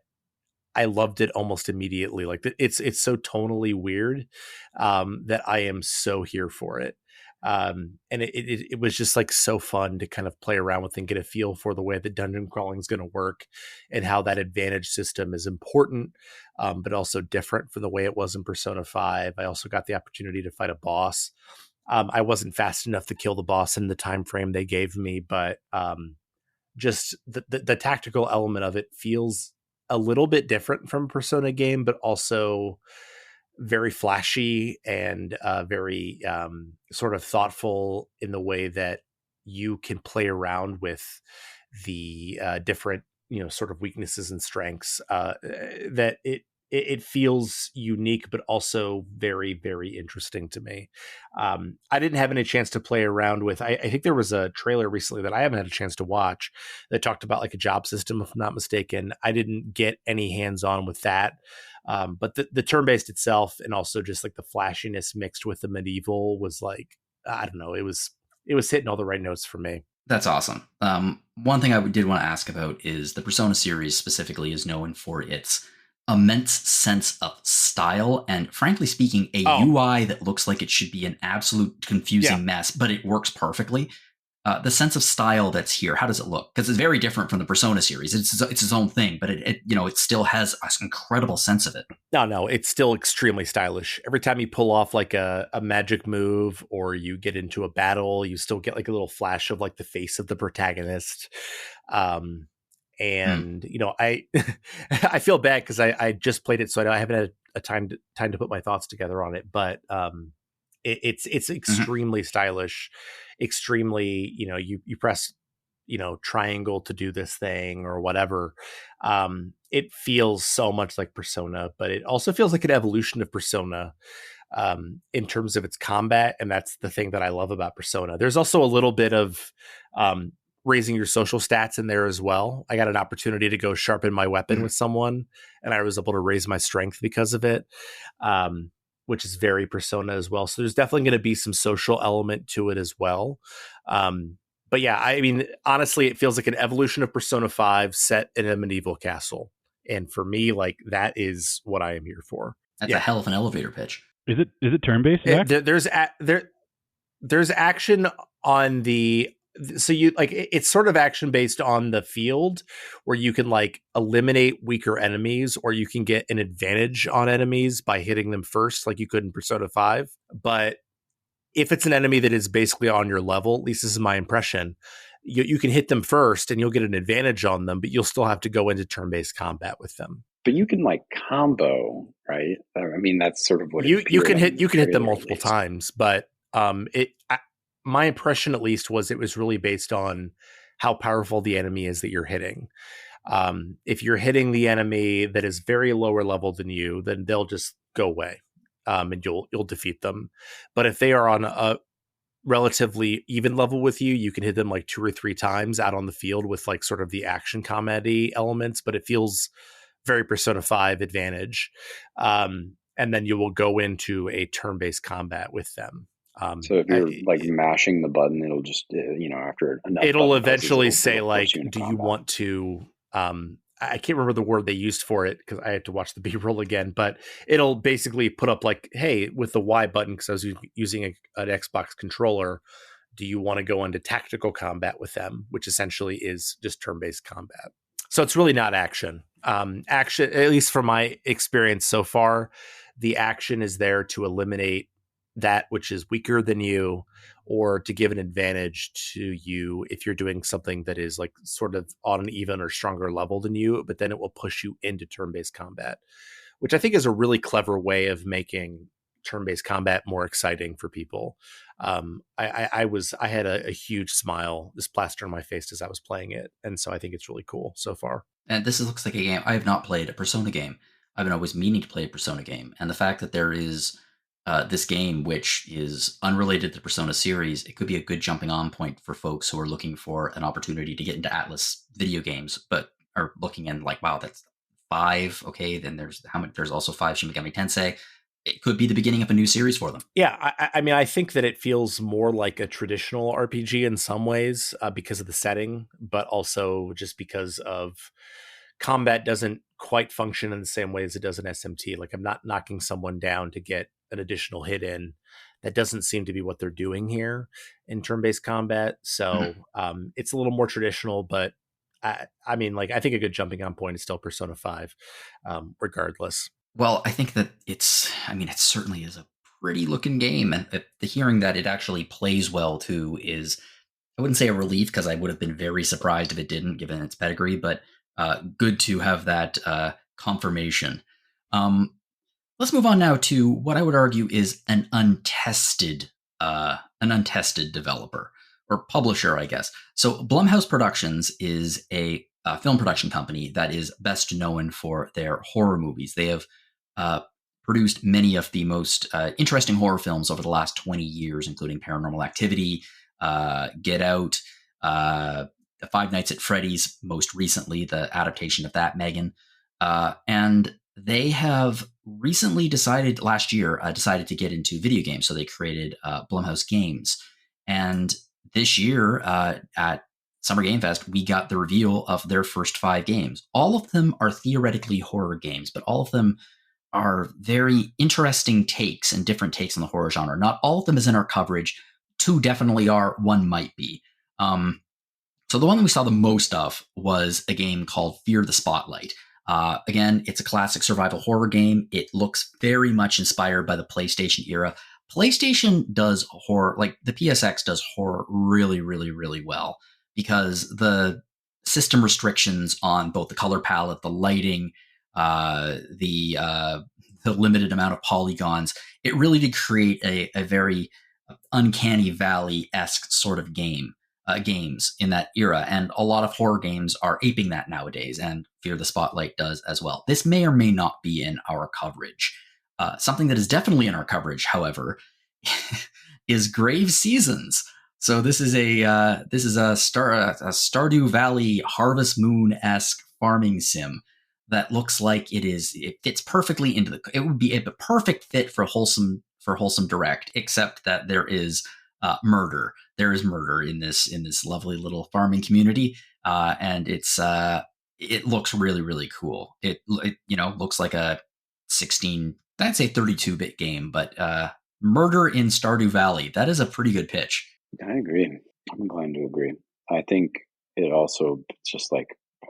S4: I loved it almost immediately. Like it's so tonally weird that I am so here for it. And it was just like so fun to kind of play around with and get a feel for the way that dungeon crawling is going to work and how that advantage system is important, but also different from the way it was in Persona 5. I also got the opportunity to fight a boss I wasn't fast enough to kill the boss in the time frame they gave me, but just the tactical element of it feels a little bit different from a Persona game, but also very flashy and very sort of thoughtful in the way that you can play around with the different, sort of weaknesses and strengths. That it feels unique, but also very, very interesting to me. I didn't have any chance to play around with. I think there was a trailer recently that I haven't had a chance to watch that talked about like a job system, if I'm not mistaken. I didn't get any hands on with that. But the turn-based itself, and also just like the flashiness mixed with the medieval, was like, I don't know, it was hitting all the right notes for me.
S1: That's awesome. One thing I did want to ask about is the Persona series specifically is known for its immense sense of style and, frankly speaking, a UI that looks like it should be an absolute confusing mess, but it works perfectly. The sense of style that's here, how does it look? Because it's very different from the Persona series. It's its own thing, but it still has an incredible sense of it.
S4: No, it's still extremely stylish. Every time you pull off like a magic move or you get into a battle, you still get like a little flash of like the face of the protagonist. And I I feel bad because I just played it, so I haven't had a time to put my thoughts together on it. But it's extremely stylish, extremely, you press triangle to do this thing or whatever. It feels so much like Persona, but it also feels like an evolution of Persona in terms of its combat, and that's the thing that I love about Persona. There's also a little bit of raising your social stats in there as well. I got an opportunity to go sharpen my weapon with someone, and I was able to raise my strength because of it, which is very Persona as well. So there's definitely going to be some social element to it as well. But yeah, I mean, honestly, it feels like an evolution of Persona 5 set in a medieval castle. And for me, like, that is what I am here for.
S1: That's a hell of an elevator pitch.
S2: Is it turn-based?
S4: There's action on the... So you like it's sort of action based on the field where you can like eliminate weaker enemies, or you can get an advantage on enemies by hitting them first, like you could in Persona 5. But if it's an enemy that is basically on your level, at least this is my impression, you can hit them first and you'll get an advantage on them, but you'll still have to go into turn-based combat with them.
S3: But you can like combo, right? I mean, that's sort of what
S4: you can hit them multiple times, but my impression, at least, was it was really based on how powerful the enemy is that you're hitting. If you're hitting the enemy that is very lower level than you, then they'll just go away, and you'll defeat them. But if they are on a relatively even level with you, you can hit them like 2 or 3 times out on the field with like sort of the action comedy elements. But it feels very Persona 5 advantage, and then you will go into a turn-based combat with them.
S3: So if you're like mashing the button, it'll just, after enough,
S4: it'll eventually say like, do you want to, I can't remember the word they used for it because I had to watch the B-roll again, but it'll basically put up like, hey, with the Y button, because I was using an Xbox controller, do you want to go into tactical combat with them, which essentially is just turn-based combat. So it's really not action. Action, at least from my experience so far, the action is there to eliminate that which is weaker than you, or to give an advantage to you if you're doing something that is like sort of on an even or stronger level than you, but then it will push you into turn-based combat, which I think is a really clever way of making turn-based combat more exciting for people. I had a huge smile just plastered on my face as I was playing it, and so I think it's really cool so far.
S1: And this looks like a game. I have not played a Persona game. I've been always meaning to play a Persona game, and the fact that there is this game, which is unrelated to the Persona series, it could be a good jumping on point for folks who are looking for an opportunity to get into Atlas video games, but are looking in like, wow, that's 5. Okay, then there's there's also 5 Shin Megami Tensei. It could be the beginning of a new series for them.
S4: Yeah, I mean, I think that it feels more like a traditional RPG in some ways because of the setting, but also just because of combat doesn't quite function in the same way as it does in SMT. Like, I'm not knocking someone down to get an additional hit in. That doesn't seem to be what they're doing here in turn-based combat. So it's a little more traditional, but I mean, like, I think a good jumping on point is still Persona 5, regardless.
S1: Well, I think that it certainly is a pretty looking game, and the hearing that it actually plays well too is, I wouldn't say a relief, because I would have been very surprised if it didn't, given its pedigree, but good to have that confirmation. Let's move on now to what I would argue is an untested developer or publisher, I guess. So Blumhouse Productions is a film production company that is best known for their horror movies. They have produced many of the most interesting horror films over the last 20 years, including Paranormal Activity, Get Out, Five Nights at Freddy's, most recently, the adaptation of that, Megan. And they have recently last year, decided to get into video games. So they created Blumhouse Games. And this year at Summer Game Fest, we got the reveal of their first 5 games. All of them are theoretically horror games, but all of them are very interesting takes and different takes on the horror genre. Not all of them is in our coverage. 2 definitely are. 1 might be. So the one that we saw the most of was a game called Fear the Spotlight. Again, it's a classic survival horror game. It looks very much inspired by the PlayStation era. PlayStation does horror, like the PSX does horror really, really, really well, because the system restrictions on both the color palette, the lighting, the limited amount of polygons, it really did create a very uncanny valley-esque sort of games in that era, and a lot of horror games are aping that nowadays, and Fear the Spotlight does as well. This may or may not be in our coverage. Something that is definitely in our coverage, however, is Grave Seasons. So this is a Stardew Valley Harvest Moon-esque farming sim that looks like it fits perfectly into it would be a perfect fit for wholesome direct, except that there is murder. There is murder in this lovely little farming community, and it looks really, really cool. It looks like a 32-bit game, but murder in Stardew Valley, that is a pretty good pitch.
S3: I agree. I'm inclined to agree. I think it also just, like,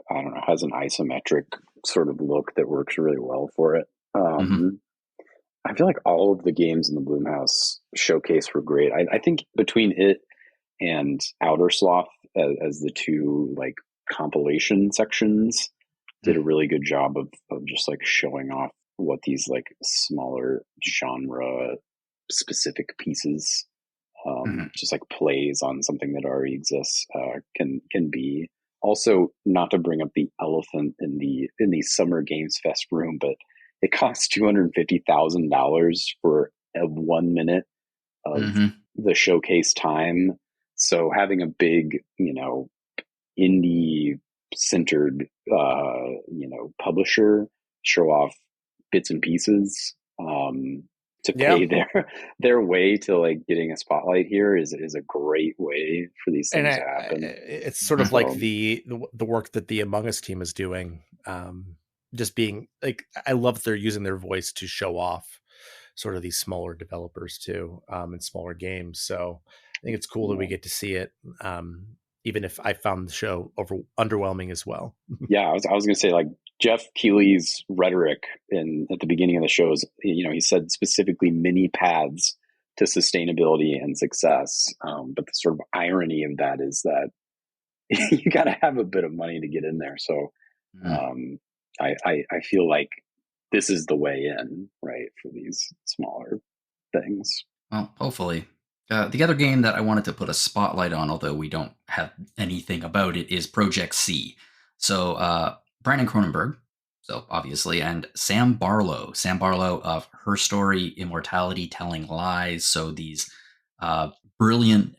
S3: I don't know, has an isometric sort of look that works really well for it. I feel like all of the games in the Blumhouse showcase were great. I think between it and Outer Sloth as the 2 like compilation sections did a really good job of just like showing off what these like smaller genre specific pieces, just like plays on something that already exists, can be. Also, not to bring up the elephant in the Summer Games Fest room, but it costs $250,000 for 1 minute of the showcase time. So having a big, indie centered, publisher show off bits and pieces to pay their way to like getting a spotlight here is a great way for these things to happen.
S4: It's sort of like the work that the Among Us team is doing. Just being like, I love that they're using their voice to show off sort of these smaller developers too, and smaller games. So I think it's cool that we get to see it, even if I found the show underwhelming as well.
S3: Yeah, I was going to say, like, Jeff Keighley's rhetoric at the beginning of the show is, he said specifically many paths to sustainability and success. But the sort of irony of that is that you got to have a bit of money to get in there. So I feel like this is the way in, right, for these smaller things.
S1: Well, hopefully. The other game that I wanted to put a spotlight on, although we don't have anything about it, is Project C. So Brandon Cronenberg, so obviously, and Sam Barlow of Her Story, Immortality, Telling Lies. So these brilliant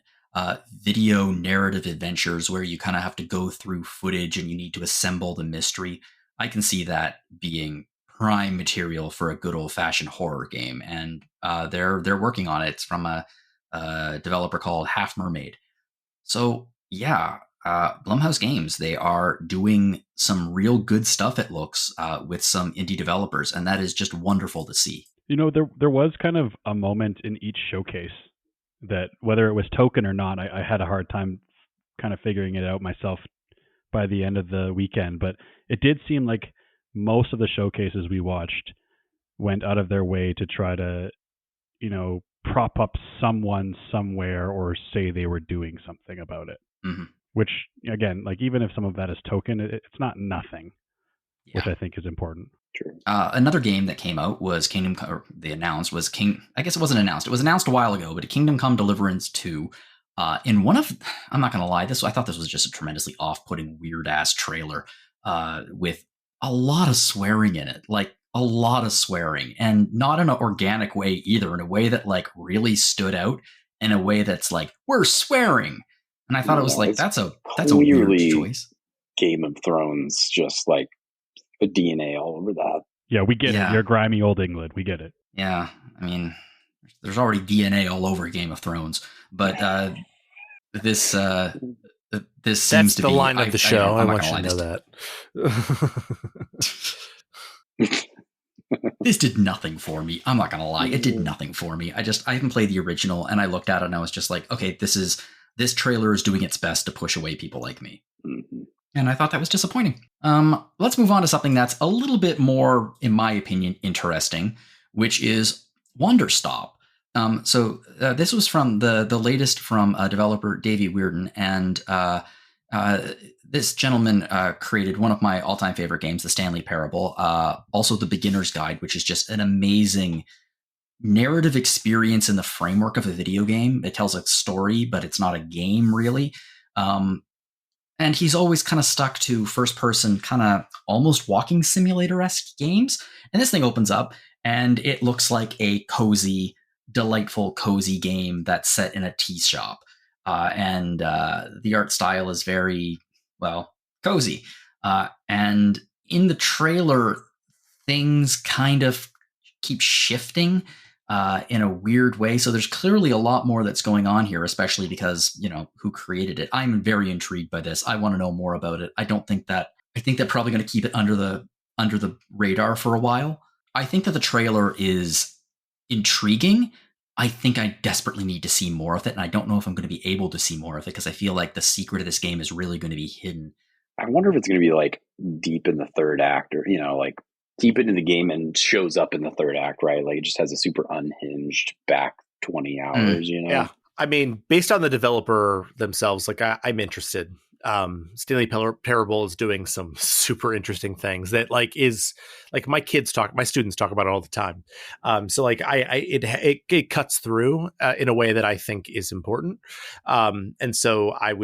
S1: video narrative adventures where you kind of have to go through footage and you need to assemble the mystery. I can see that being prime material for a good old-fashioned horror game, and they're working on it. It's from a developer called Half Mermaid. So yeah, Blumhouse Games, they are doing some real good stuff, it looks, with some indie developers, and that is just wonderful to see.
S2: There was kind of a moment in each showcase that, whether it was token or not, I had a hard time kind of figuring it out myself by the end of the weekend, but it did seem like most of the showcases we watched went out of their way to try to prop up someone somewhere or say they were doing something about it.
S1: Mm-hmm.
S2: Which, again, like even if some of that is token, it's not nothing, which I think is important.
S3: True.
S1: Another game that came out was they announced was I guess it wasn't announced. It was announced a while ago, but Kingdom Come Deliverance 2. In one of, I'm not going to lie, I thought this was just a tremendously off-putting, weird-ass trailer with a lot of swearing in it. Like, a lot of swearing. And not in an organic way either, in a way that, like, really stood out, in a way that's like, we're swearing. And I thought it was like, that's a weird choice.
S3: Game of Thrones, just like the DNA all over that.
S2: Yeah, we get it. You're grimy old England. We get it.
S1: Yeah, I mean, there's already DNA all over Game of Thrones, but this seems
S4: That's
S1: to
S4: the
S1: be
S4: line of the show. I want you to know
S1: that. This did nothing for me. I'm not gonna lie, it did nothing for me. I haven't played the original, and I looked at it and I was just like, okay, this trailer is doing its best to push away people like me.
S3: Mm-hmm.
S1: And I thought that was disappointing. Let's move on to something that's a little bit more, in my opinion, interesting, which is Wonderstop. So this was from the latest from developer Davey Weirden, and this gentleman created one of my all-time favorite games, The Stanley Parable, also The Beginner's Guide, which is just an amazing narrative experience in the framework of a video game. It tells a story, but it's not a game, really. And he's always kind of stuck to first-person, kind of almost walking simulator-esque games. And this thing opens up, and it looks like a cozy, delightful, cozy game that's set in a tea shop. And the art style is very, well, cozy. And in the trailer, things kind of keep shifting in a weird way. So there's clearly a lot more that's going on here, especially because, who created it. I'm very intrigued by this. I want to know more about it. I think they're probably going to keep it under the radar for a while. I think that the trailer is intriguing. I think I desperately need to see more of it, and I don't know if I'm going to be able to see more of it because I feel like the secret of this game is really going to be hidden.
S3: I wonder if it's going to be like deep in the third act, or like deep into the game and shows up in the third act, right? Like it just has a super unhinged back 20 hours,
S4: Yeah. I mean, based on the developer themselves, like I'm interested. Stanley Parable is doing some super interesting things that is my students talk about it all the time. So like it cuts through in a way that I think is important. And so I'm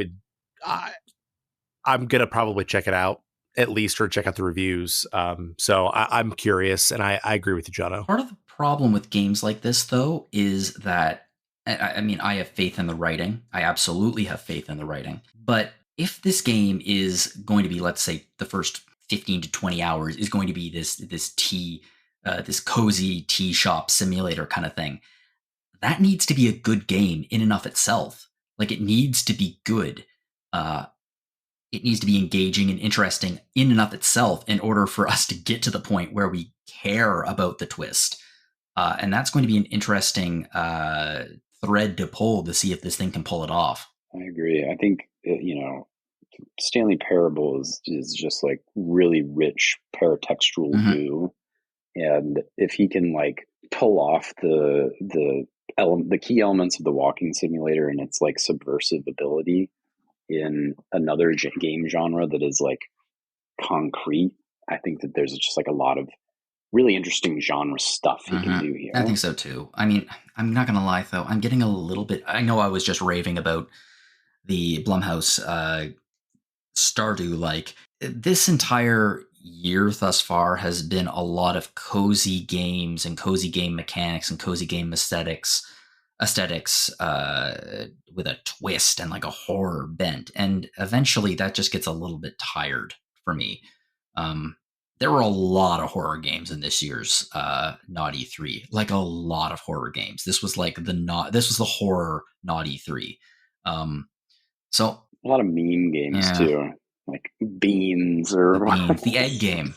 S4: going to probably check it out at least, or check out the reviews. So I'm curious, and I agree with you, Jono.
S1: Part of the problem with games like this, though, is that, I mean, I have faith in the writing. I absolutely have faith in the writing. But if this game is going to be, let's say, the first 15 to 20 hours is going to be this cozy tea shop simulator kind of thing, that needs to be a good game in and of itself. Like, it needs to be good. It needs to be engaging and interesting in and of itself in order for us to get to the point where we care about the twist. And that's going to be an interesting thread to pull to see if this thing can pull it off.
S3: I agree. I think, Stanley Parable is just like really rich paratextual goo. And if he can like pull off the key elements of the walking simulator and its like subversive ability in another game genre that is like concrete, I think that there's just like a lot of really interesting genre stuff he can do here.
S1: I think so too. I mean, I'm not going to lie though. I'm getting a little bit, I know I was just raving about the Blumhouse Stardew. Like, this entire year thus far has been a lot of cozy games and cozy game mechanics and cozy game aesthetics with a twist and like a horror bent, and eventually that just gets a little bit tired for me. There were a lot of horror games in this year's Not-E3, like a lot of horror games. This was like the horror Not-E3. So
S3: a lot of meme games too, like Beans or
S2: the
S1: egg game.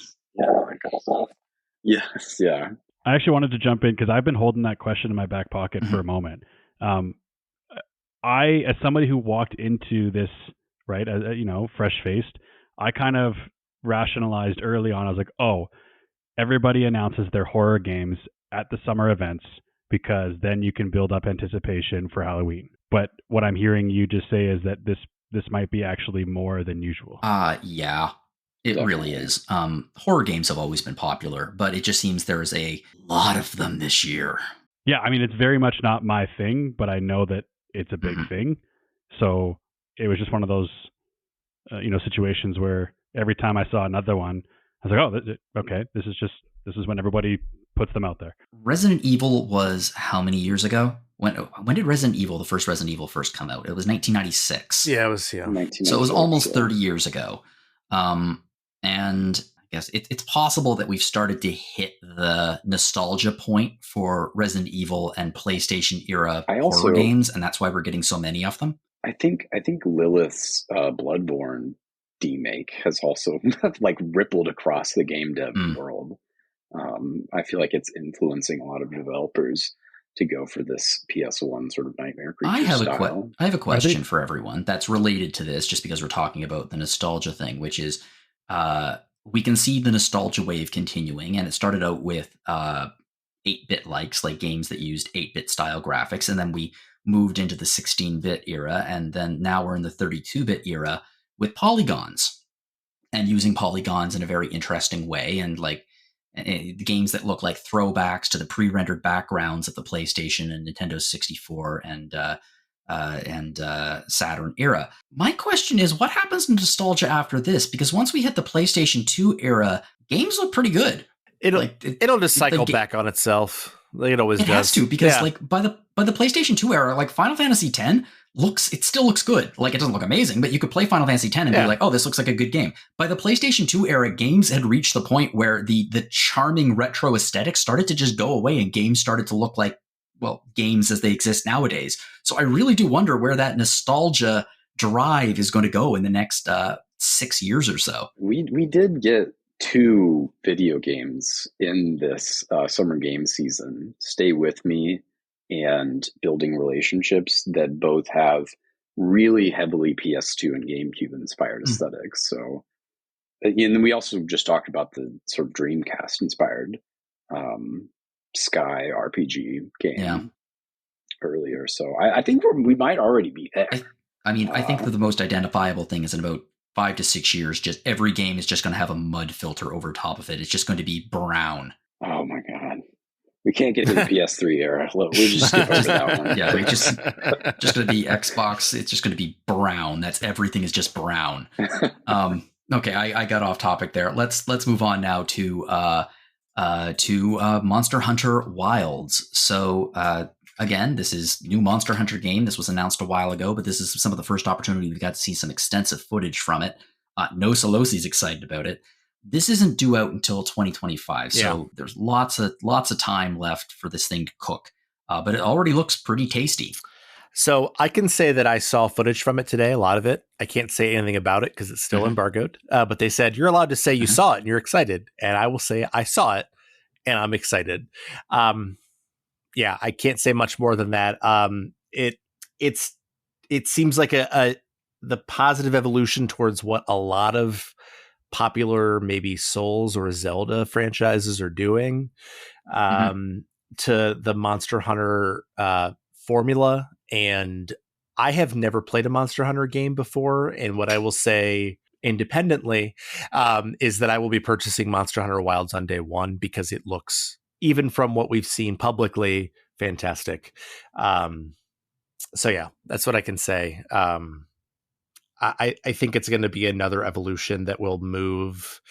S3: Yes, yeah.
S2: I actually wanted to jump in because I've been holding that question in my back pocket for a moment. I, as somebody who walked into this, right, fresh-faced, I kind of rationalized early on. I was like, oh, everybody announces their horror games at the summer events. because then you can build up anticipation for Halloween. But what I'm hearing you just say is that this might be actually more than usual.
S1: Yeah. It really is. Horror games have always been popular, but it just seems there's a lot of them this year.
S2: Yeah, I mean, it's very much not my thing, but I know that it's a big thing. So it was just one of those, situations where every time I saw another one, I was like, oh, okay, this is when everybody puts them out there.
S1: Resident Evil was how many years ago? When did Resident Evil, the first Resident Evil, first come out? It was 1996.
S4: Yeah, it was,
S1: So it was almost 30 years ago. And I guess it's possible that we've started to hit the nostalgia point for Resident Evil and PlayStation era horror games, and that's why we're getting so many of them.
S3: I think Lilith's Bloodborne demake has also like rippled across the game dev world. I feel like it's influencing a lot of developers to go for this PS1 sort of Nightmare Creature style.
S1: I have a question for everyone that's related to this, just because we're talking about the nostalgia thing, which is we can see the nostalgia wave continuing, and it started out with 8-bit likes, like games that used 8-bit style graphics, and then we moved into the 16-bit era, and then now we're in the 32-bit era with polygons, and using polygons in a very interesting way, and like games that look like throwbacks to the pre-rendered backgrounds of the PlayStation and Nintendo 64 and Saturn era. My question is, what happens to nostalgia after this? Because once we hit the PlayStation 2 era, games look pretty good.
S4: It'll just cycle back on itself. Like it always does.
S1: It has to, because like by the PlayStation 2 era, like Final Fantasy X still looks good. Like it doesn't look amazing, but you could play Final Fantasy X and be like, oh, this looks like a good game. By the PlayStation 2 era, games had reached the point where the charming retro aesthetic started to just go away, and games started to look like, well, games as they exist nowadays. So I really do wonder where that nostalgia drive is going to go in the next 6 years or so.
S3: We did get 2 video games in this summer game season, Stay With Me and Building Relationships, that both have really heavily PS2 and GameCube inspired aesthetics. So, and we also just talked about the sort of Dreamcast inspired Sky RPG game earlier. So I think we might already be there.
S1: I think that the most identifiable thing is in about 5 to 6 years, just every game is just going to have a mud filter over top of it. It's just going to be brown.
S3: Oh my God. We can't get to the PS3 era. We'll just skip over that one.
S1: Yeah, just going to be Xbox. It's just going to be brown. Everything is just brown. Okay, I got off topic there. Let's move on now to Monster Hunter Wilds. So again, this is new Monster Hunter game. This was announced a while ago, but this is some of the first opportunity we got to see some extensive footage from it. No Solosi's excited about it. This isn't due out until 2025, so there's lots of time left for this thing to cook. But it already looks pretty tasty.
S4: So I can say that I saw footage from it today, a lot of it. I can't say anything about it because it's still embargoed. But they said you're allowed to say you saw it and you're excited. And I will say I saw it and I'm excited. Yeah, I can't say much more than that. It seems like the positive evolution towards what a lot of popular maybe Souls or Zelda franchises are doing to the Monster Hunter formula. And I have never played a Monster Hunter game before. And what I will say independently is that I will be purchasing Monster Hunter Wilds on day one because it looks, even from what we've seen publicly, fantastic. So yeah, that's what I can say. I think it's going to be another evolution that will move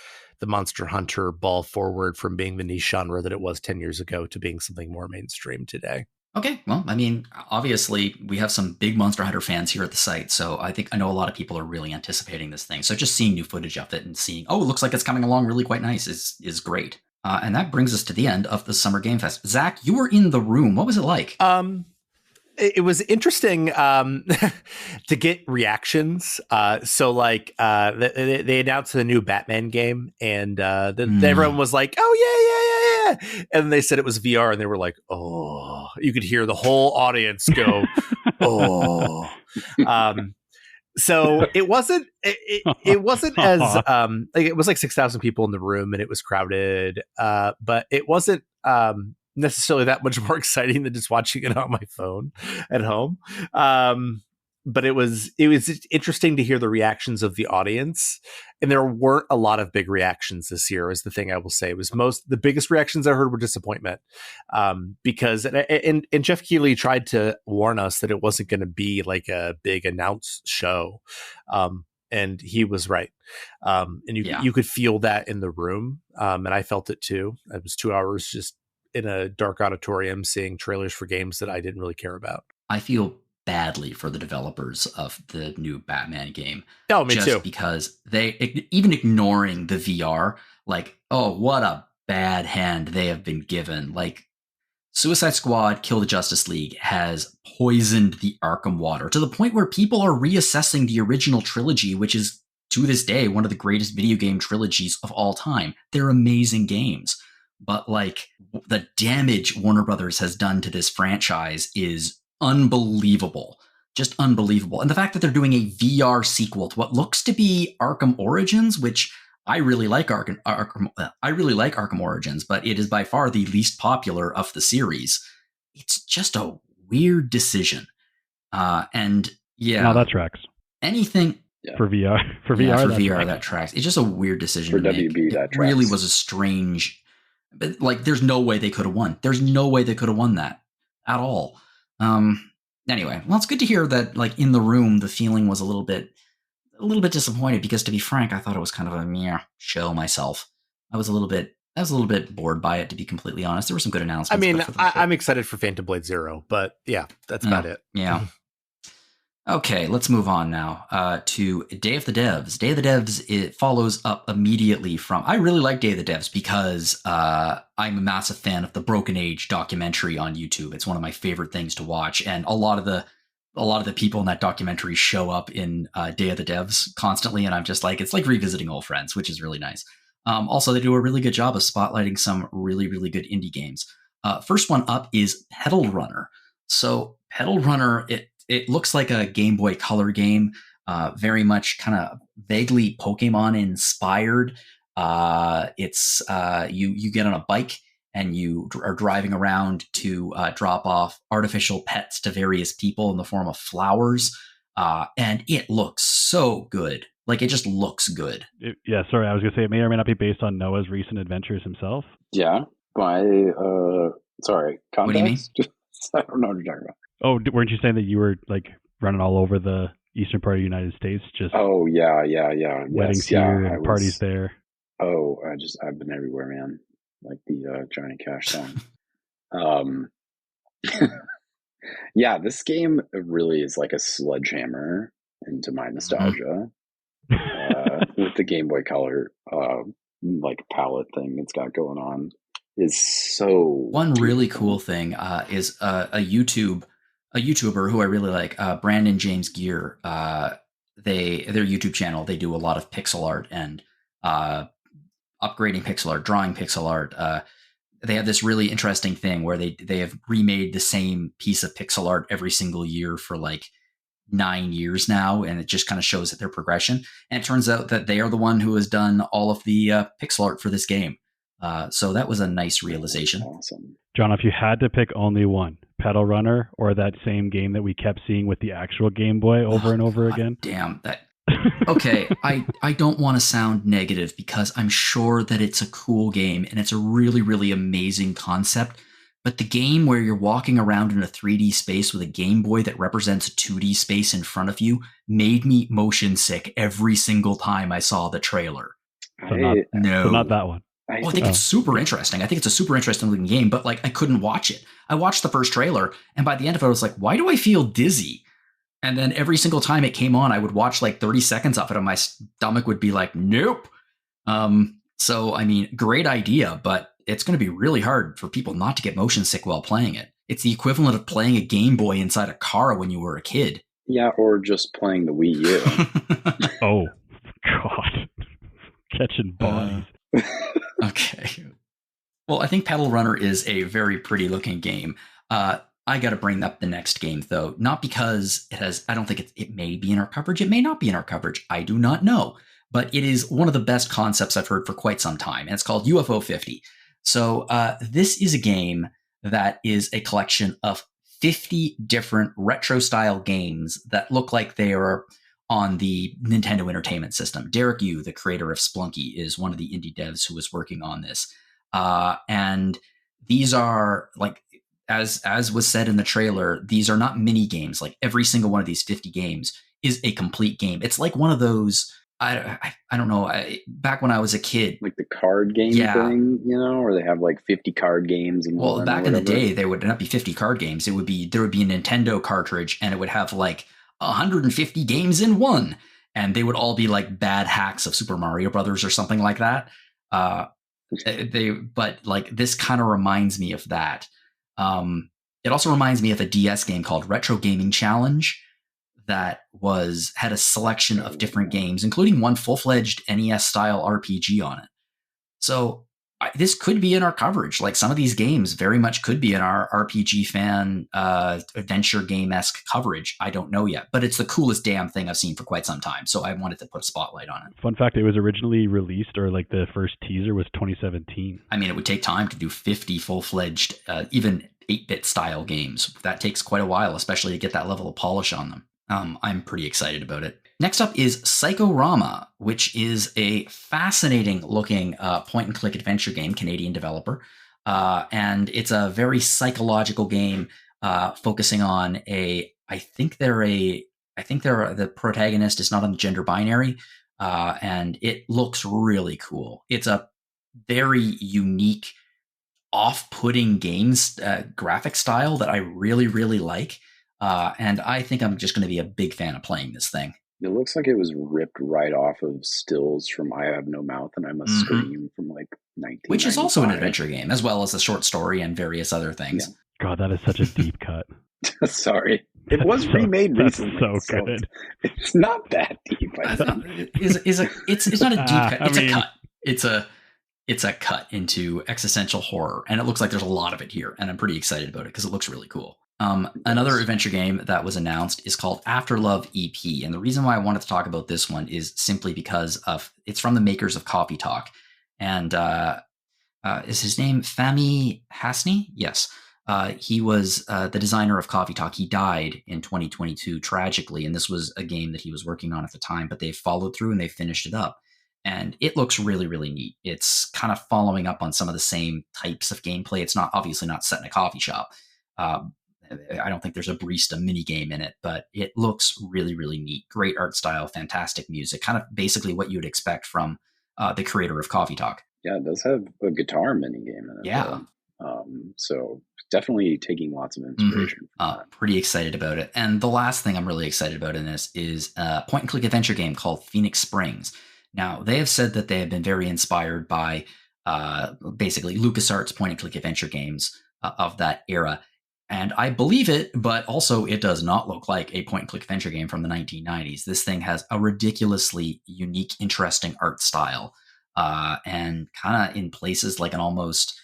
S4: the Monster Hunter ball forward from being the niche genre that it was 10 years ago to being something more mainstream today.
S1: Okay, well, I mean, obviously we have some big Monster Hunter fans here at the site, so I know a lot of people are really anticipating this thing. So just seeing new footage of it and seeing, it looks like it's coming along really quite nice is great. And that brings us to the end of the Summer Game Fest. Zach, you were in the room. What was it like?
S4: It was interesting to get reactions. So like they announced the new Batman game, and everyone was like, "Oh yeah!" And they said it was VR, and they were like, "Oh!" You could hear the whole audience go, "Oh!" So it wasn't. It wasn't as like it was like 6,000 people in the room, and it was crowded. But it wasn't necessarily that much more exciting than just watching it on my phone at home. But it was interesting to hear the reactions of the audience, and there weren't a lot of big reactions this year. Is the thing I will say. It was the biggest reactions I heard were disappointment, because and Jeff Keighley tried to warn us that it wasn't going to be like a big announced show, and he was right. And you could feel that in the room, and I felt it too. It was 2 hours just in a dark auditorium seeing trailers for games that I didn't really care about.
S1: I feel badly for the developers of the new Batman game.
S4: Oh, me too.
S1: Because they, even ignoring the VR, like, oh, what a bad hand they have been given. Like, Suicide Squad Kill the Justice League has poisoned the Arkham water to the point where people are reassessing the original trilogy, which is, to this day, one of the greatest video game trilogies of all time. They're amazing games. But, like, the damage Warner Brothers has done to this franchise is unbelievable. Just unbelievable. And the fact that they're doing a VR sequel to what looks to be Arkham Origins, which I really like I really like Arkham Origins, but it is by far the least popular of the series. It's just a weird decision. And yeah.
S2: No, that tracks.
S1: Anything
S2: for VR.
S1: For VR, that tracks. It's just a weird decision.
S3: For WB, that tracks.
S1: Really was a strange. Like, there's no way they could have won. There's no way they could have won that at all. Anyway, well, it's good to hear that, like, in the room, the feeling was a little bit disappointed, because, to be frank, I thought it was kind of a meh show myself. I was a little bit bored by it, to be completely honest. There were some good announcements.
S4: I mean, I'm excited for Phantom Blade Zero, but yeah, that's about it.
S1: Yeah. Okay, let's move on now to Day of the Devs. Day of the Devs, it follows up immediately from... I really like Day of the Devs because I'm a massive fan of the Broken Age documentary on YouTube. It's one of my favorite things to watch, and a lot of the people in that documentary show up in Day of the Devs constantly, and I'm just like, it's like revisiting old friends, which is really nice. Also, they do a really good job of spotlighting some really, really good indie games. First one up is Pedal Runner. So Pedal Runner, it looks like a Game Boy Color game, very much kind of vaguely Pokemon inspired. It's you get on a bike and you are driving around to drop off artificial pets to various people in the form of flowers, and it looks so good. Like, it just looks good.
S2: Sorry, I was gonna say it may or may not be based on Noah's recent adventures himself.
S3: Yeah, sorry, context?
S1: What do you mean?
S3: I don't know what you're talking about.
S2: Oh, weren't you saying that you were, like, running all over the eastern part of the United States? Just
S3: yes,
S2: weddings here and parties there.
S3: Oh, I've been everywhere, man. Like the Johnny Cash song. Yeah, this game really is like a sledgehammer into my nostalgia. With the Game Boy Color like palette thing it's got going on is so...
S1: One really cool thing is a YouTuber who I really like, Brandon James Gear. Their YouTube channel, they do a lot of pixel art and upgrading pixel art, drawing pixel art. They have this really interesting thing where they have remade the same piece of pixel art every single year for like 9 years now, and it just kind of shows that their progression. And it turns out that they are the one who has done all of the pixel art for this game. So that was a nice realization.
S3: Awesome.
S2: John, if you had to pick only one, Pedal Runner or that same game that we kept seeing with the actual Game Boy over and over again?
S1: Damn, that... Okay, I don't want to sound negative because I'm sure that it's a cool game and it's a really, really amazing concept. But the game where you're walking around in a 3D space with a Game Boy that represents a 2D space in front of you made me motion sick every single time I saw the trailer.
S2: So not that one.
S1: I think it's super interesting. I think it's a super interesting looking game, but like I couldn't watch it. I watched the first trailer, and by the end of it, I was like, why do I feel dizzy? And then every single time it came on, I would watch like 30 seconds of it, and my stomach would be like, nope. So, I mean, great idea, but it's going to be really hard for people not to get motion sick while playing it. It's the equivalent of playing a Game Boy inside a car when you were a kid.
S3: Yeah, or just playing the Wii U.
S2: Oh, God. Catching bodies.
S1: Okay. Well, I think Pedal Runner is a very pretty looking game. I got to bring up the next game, though, not because it has, I don't think it may be in our coverage. It may not be in our coverage. I do not know. But it is one of the best concepts I've heard for quite some time. And it's called UFO 50. So this is a game that is a collection of 50 different retro style games that look like they are on the Nintendo Entertainment System. Derek Yu, the creator of Splunky, is one of the indie devs who was working on this. And these are, like, as was said in the trailer, these are not mini games. Like, every single one of these 50 games is a complete game. It's like one of those, I don't know, back when I was a kid.
S3: Like the card game thing, you know, or they have like 50 card games.
S1: Well, back in the day, there would not be 50 card games. There would be a Nintendo cartridge, and it would have like 150 games in one. And they would all be like bad hacks of Super Mario Brothers or something like that. But like, this kind of reminds me of that. It also reminds me of a DS game called Retro Gaming Challenge that had a selection of different games, including one full-fledged NES-style RPG on it. So this could be in our coverage. Like, some of these games very much could be in our RPG fan adventure game-esque coverage. I don't know yet, but it's the coolest damn thing I've seen for quite some time. So I wanted to put a spotlight on it.
S2: Fun fact, it was originally released, or like the first teaser was 2017.
S1: I mean, it would take time to do 50 full-fledged, even 8-bit style games. That takes quite a while, especially to get that level of polish on them. I'm pretty excited about it. Next up is Psychorama, which is a fascinating looking point-and-click adventure game, Canadian developer. And it's a very psychological game focusing on the protagonist is not on the gender binary, and it looks really cool. It's a very unique, off-putting games graphic style that I really, really like. And I think I'm just going to be a big fan of playing this thing.
S3: It looks like it was ripped right off of stills from I Have No Mouth and I Must Scream from like 1995.
S1: Which is also an adventure game, as well as a short story and various other things.
S2: Yeah. God, that is such a deep cut.
S3: Sorry. It was remade recently.
S2: So good.
S3: It's not that deep.
S1: It's not a deep cut. It's a cut. It's a cut into existential horror, and it looks like there's a lot of it here, and I'm pretty excited about it because it looks really cool. Another adventure game that was announced is called Afterlove EP. And the reason why I wanted to talk about this one is simply because it's from the makers of Coffee Talk. And is his name Fahmy Hasni? Yes. He was the designer of Coffee Talk. He died in 2022 tragically. And this was a game that he was working on at the time, but they followed through and they finished it up. And it looks really, really neat. It's kind of following up on some of the same types of gameplay. It's obviously not set in a coffee shop. I don't think there's a barista mini game in it, but it looks really, really neat. Great art style, fantastic music, kind of basically what you'd expect from the creator of Coffee Talk.
S3: Yeah, it does have a guitar mini game in it.
S1: Yeah.
S3: So definitely taking lots of inspiration.
S1: Pretty excited about it. And the last thing I'm really excited about in this is a point-and-click adventure game called Phoenix Springs. Now, they have said that they have been very inspired by basically LucasArts point-and-click adventure games of that era. And I believe it, but also it does not look like a point-and-click adventure game from the 1990s. This thing has a ridiculously unique, interesting art style, and kind of in places like an almost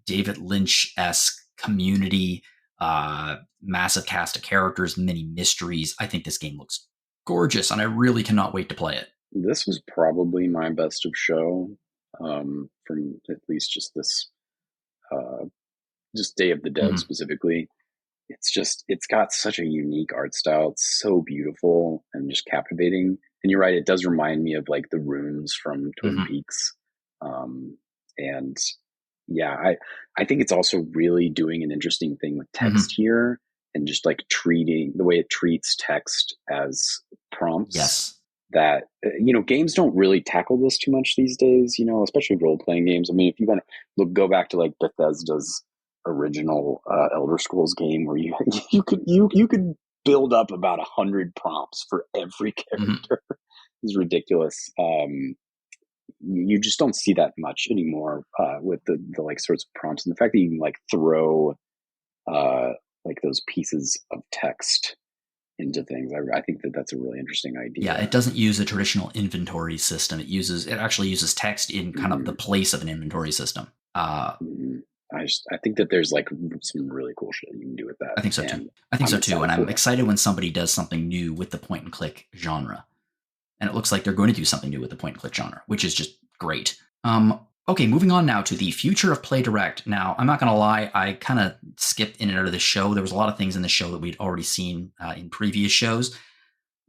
S1: David Lynch-esque Community, massive cast of characters, many mysteries. I think this game looks gorgeous, and I really cannot wait to play it.
S3: This was probably my best of show from at least just this... just Day of the Dead specifically. It's got such a unique art style. It's so beautiful and just captivating. And you're right, it does remind me of like the runes from Twin Peaks. And yeah, I think it's also really doing an interesting thing with text here, and just like treating the way it treats text as prompts.
S1: Yes.
S3: That, games don't really tackle this too much these days, especially role-playing games. I mean, if you want to go back to like Bethesda's original Elder Scrolls game, where you could build up about 100 prompts for every character. It's ridiculous. You just don't see that much anymore with the like sorts of prompts, and the fact that you can like throw like those pieces of text into things. I think that's a really interesting idea.
S1: Yeah, it doesn't use a traditional inventory system. It actually uses text in kind of the place of an inventory system.
S3: I think that there's like some really cool shit you can do with that.
S1: I think so too. And I'm excited when somebody does something new with the point and click genre. And it looks like they're going to do something new with the point and click genre, which is just great. Okay, moving on now to the future of Play Direct. Now, I'm not going to lie, I kind of skipped in and out of the show. There was a lot of things in the show that we'd already seen in previous shows.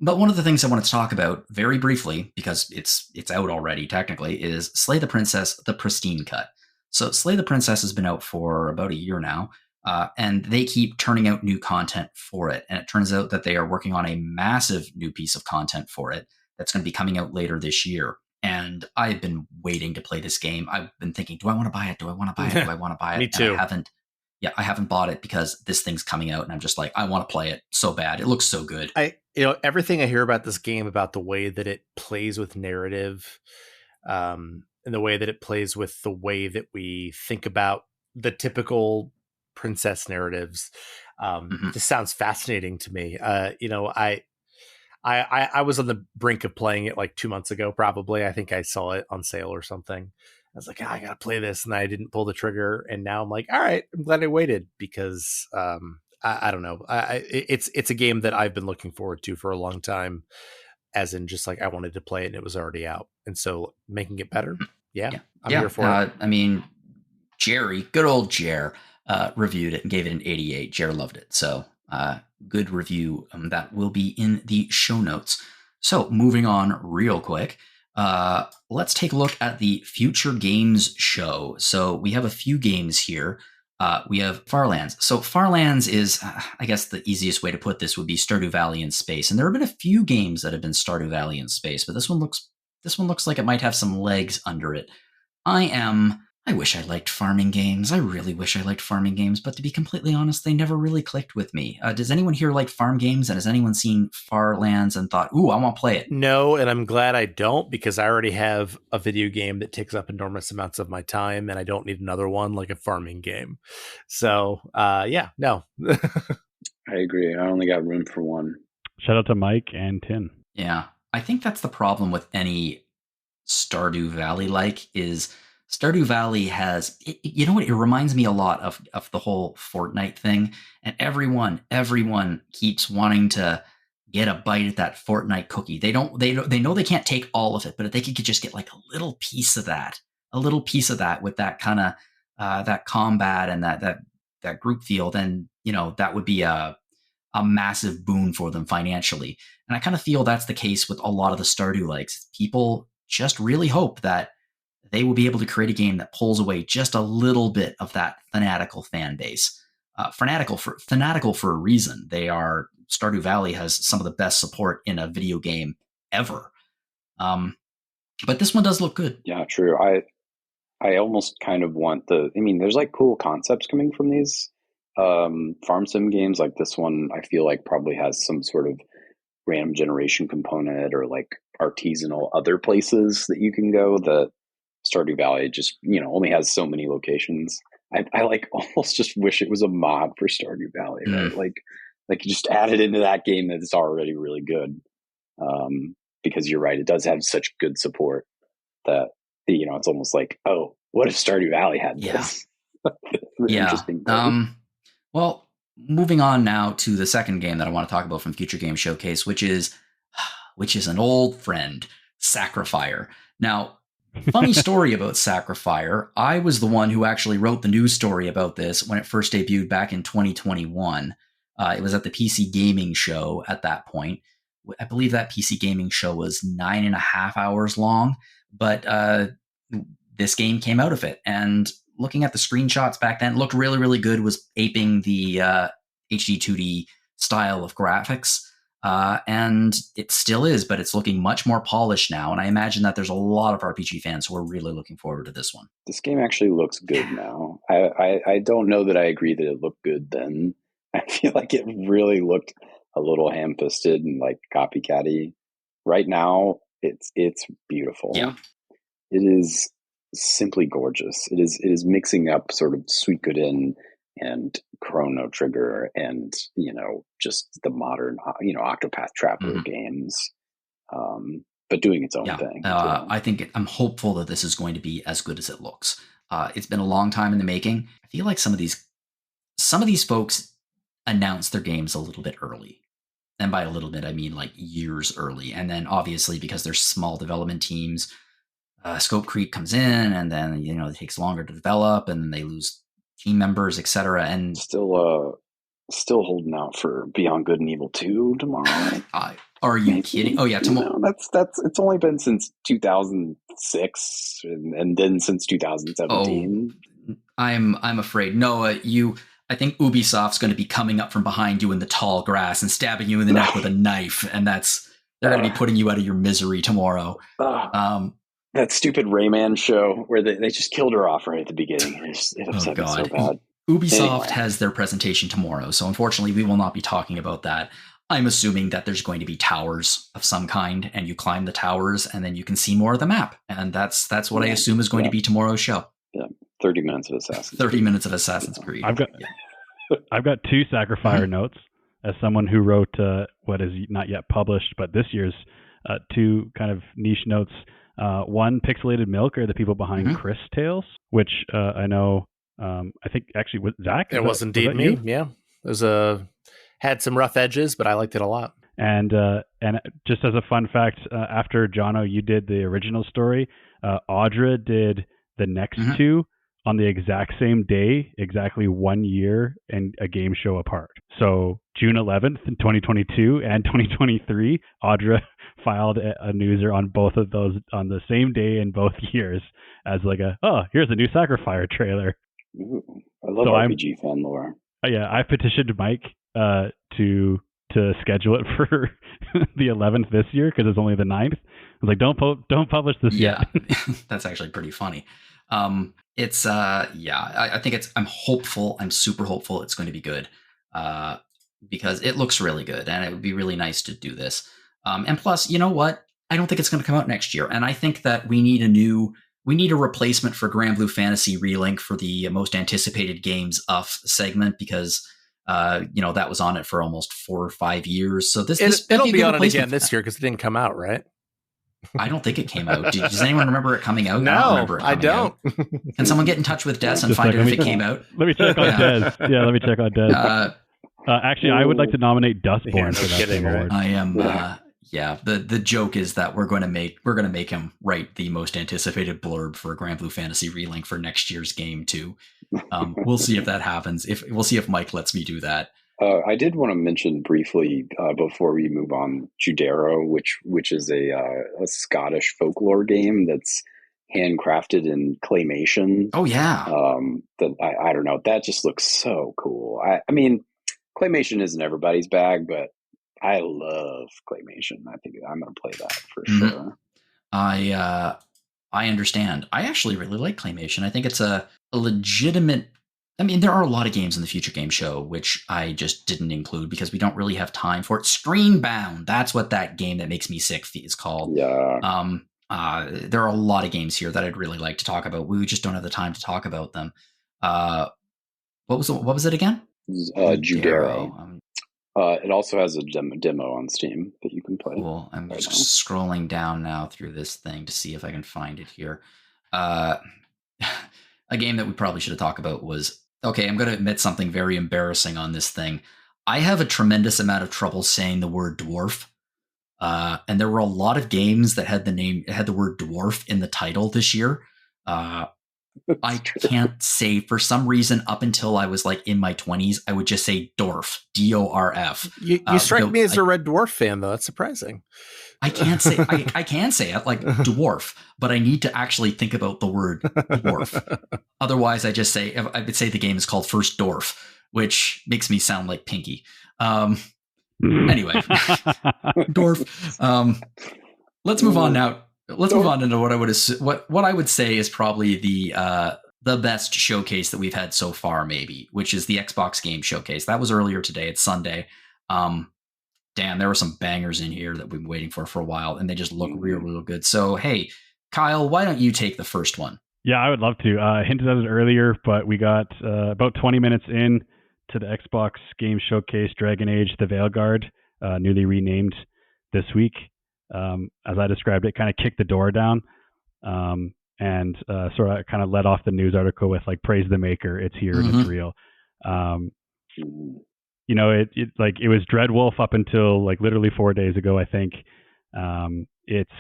S1: But one of the things I want to talk about very briefly, because it's out already technically, is Slay the Princess, the Pristine Cut. So Slay the Princess has been out for about a year now, and they keep turning out new content for it. And it turns out that they are working on a massive new piece of content for it that's going to be coming out later this year. And I've been waiting to play this game. I've been thinking, do I want to buy it? Do I want to buy it? Do I want to buy it?
S4: Me too.
S1: And I haven't bought it because this thing's coming out and I'm just like, I want to play it so bad. It looks so good.
S4: Everything I hear about this game, about the way that it plays with narrative, and the way that it plays with the way that we think about the typical princess narratives, just sounds fascinating to me. I was on the brink of playing it like 2 months ago, probably. I think I saw it on sale or something. I was like, I got to play this. And I didn't pull the trigger. And now I'm like, all right, I'm glad I waited because I don't know. It's a game that I've been looking forward to for a long time, as in just like I wanted to play it and it was already out. And so making it better. I'm here for it.
S1: I mean, Jerry, good old Jer, reviewed it and gave it an 88. Jer loved it. So good review. That will be in the show notes. So moving on real quick. Let's take a look at the Future Games show. So we have a few games here. We have Farlands. So Farlands is, I guess the easiest way to put this would be Stardew Valley in space. And there have been a few games that have been Stardew Valley in space, but this one looks like it might have some legs under it. I wish I liked farming games. I really wish I liked farming games, but to be completely honest, they never really clicked with me. Does anyone here like farm games? And has anyone seen Farlands and thought, ooh, I want to play it?
S4: No, and I'm glad I don't, because I already have a video game that takes up enormous amounts of my time, and I don't need another one like a farming game. So, no.
S3: I agree. I only got room for one.
S2: Shout out to Mike and Tin.
S1: Yeah, I think that's the problem with any Stardew Valley is Stardew Valley has, you know what, it reminds me a lot of the whole Fortnite thing. And everyone keeps wanting to get a bite at that Fortnite cookie. They know they can't take all of it, but if they could just get like a little piece of that with that kind of, that combat and that group feel, then, that would be a massive boon for them financially. And I kind of feel that's the case with a lot of the Stardew likes. People just really hope that they will be able to create a game that pulls away just a little bit of that fanatical fan base. Fanatical for a reason. Stardew Valley has some of the best support in a video game ever. But this one does look good.
S3: Yeah, true. I almost kind of want there's like cool concepts coming from these farm sim games. Like this one, I feel like probably has some sort of random generation component or like artisanal other places that you can go that Stardew Valley just, only has so many locations. I like almost just wish it was a mod for Stardew Valley, right? Like you just add it into that game that's already really good. Because you're right, it does have such good support that, it's almost like, oh, what if Stardew Valley had this? Interesting.
S1: Well, moving on now to the second game that I want to talk about from Future Game Showcase, which is an old friend, Sacrifier. Now, funny story about Sacrifier. I was the one who actually wrote the news story about this when it first debuted back in 2021. It was at the PC Gaming Show at that point. I believe that PC Gaming Show was 9.5 hours long, but this game came out of it. And looking at the screenshots back then, it looked really, really good. It was aping the HD 2D style of graphics. And it still is, but it's looking much more polished now. And I imagine that there's a lot of RPG fans who are really looking forward to this one.
S3: This game actually looks good now. I don't know that I agree that it looked good then. I feel like it really looked a little ham-fisted and like copycat-y. Right now, it's beautiful.
S1: Yeah.
S3: It is simply gorgeous. It is mixing up sort of Suikoden and Chrono Trigger and, just the modern, Octopath Traveler games, but doing its own thing.
S1: I'm hopeful that this is going to be as good as it looks. It's been a long time in the making. I feel like some of these folks announce their games a little bit early. And by a little bit, I mean like years early. And then obviously because they're small development teams, scope creep comes in, and then it takes longer to develop, and then they lose team members, etc. And
S3: still holding out for Beyond Good and Evil 2 tomorrow.
S1: Are you kidding? Oh yeah, tomorrow.
S3: That's it's only been since 2006, and then since 2017.
S1: Oh, I'm afraid, Noah. I think Ubisoft's going to be coming up from behind you in the tall grass and stabbing you in the neck with a knife, and they're going to be putting you out of your misery tomorrow.
S3: That stupid Rayman show where they just killed her off right at the beginning. It upset me so bad.
S1: Ubisoft has their presentation tomorrow, so unfortunately we will not be talking about that. I'm assuming that there's going to be towers of some kind, and you climb the towers, and then you can see more of the map, and that's what I assume is going to be tomorrow's show.
S3: Yeah, 30 minutes of Assassin's.
S1: 30 minutes of Assassin's Creed.
S2: I've got two Sacrifier notes as someone who wrote what is not yet published, but this year's two kind of niche notes. One, Pixelated Milk are the people behind Chris Tales, which I know. I think actually with Zach.
S4: It was indeed me. You? Yeah, it was had some rough edges, but I liked it a lot.
S2: And just as a fun fact, after Jono, you did the original story. Audra did the next two on the exact same day, exactly 1 year and a game show apart. So June 11th, 2022 and 2023, Audra filed a newser on both of those on the same day in both years as like here's a new Sacrifier trailer.
S3: Ooh, I love RPG fan lore.
S2: Yeah, I petitioned Mike to schedule it for the 11th this year because it's only the 9th. I was like, don't publish this yet.
S1: That's actually pretty funny. It's I think I'm hopeful. I'm super hopeful it's going to be good because it looks really good, and it would be really nice to do this. And plus, you know what? I don't think it's going to come out next year, and I think that we need a replacement for Grand Blue Fantasy Relink for the most anticipated games segment because that was on it for almost 4 or 5 years. So
S4: it'll be on it again this year because it didn't come out, right?
S1: I don't think it came out. Does anyone remember it coming out?
S4: No, I don't.
S1: Can someone get in touch with Des and find out if it came out?
S2: Let me check on Des. Yeah, let me check on Des. Actually, I would like to nominate Dustborn for that thing. Right?
S1: I am. The joke is that we're going to make him write the most anticipated blurb for Grand Blue Fantasy Relink for next year's game too. We'll see if that happens. We'll see if Mike lets me do that.
S3: I did want to mention briefly before we move on, Judero, which is a Scottish folklore game that's handcrafted in claymation.
S1: Oh yeah.
S3: That I don't know. That just looks so cool. I mean, claymation isn't everybody's bag, but I love claymation. I think I'm going to play that for sure.
S1: I understand. I actually really like claymation. I think it's a legitimate. I mean, there are a lot of games in the Future Game Show which I just didn't include because we don't really have time for it. Screenbound, that's what that game that makes me sick is called.
S3: Yeah.
S1: There are a lot of games here that I'd really like to talk about. We just don't have the time to talk about them. What was it again?
S3: Judero. It also has a demo on Steam that you can play.
S1: Cool. I'm just scrolling down now through this thing to see if I can find it here. A game that we probably should have talked about was, okay, I'm going to admit something very embarrassing on this thing. I have a tremendous amount of trouble saying the word dwarf. And there were a lot of games that had the word dwarf in the title this year. I can't say, for some reason, up until I was like in my 20s, I would just say Dorf, D-O-R-F.
S4: You strike me as a Red Dwarf fan, though. That's surprising.
S1: I can't say I can say it like dwarf, but I need to actually think about the word dwarf. Otherwise, I would say the game is called First Dwarf, which makes me sound like Pinky. Anyway, dwarf. Let's move on now. Let's move on into what I would say is probably the best showcase that we've had so far, maybe, which is the Xbox Game Showcase. That was earlier today. It's Sunday. Damn, there were some bangers in here that we've been waiting for a while, and they just look real good. So, hey, Kyle, why don't you take the first one?
S2: Yeah, I would love to. I hinted at it earlier, but we got about 20 minutes in to the Xbox Game Showcase Dragon Age: The Veilguard, newly renamed this week. As I described it, kind of kicked the door down and sort of kind of led off the news article with like, praise the maker, it's here and it's real. You know, it was Dreadwolf up until like literally 4 days ago, I think. It's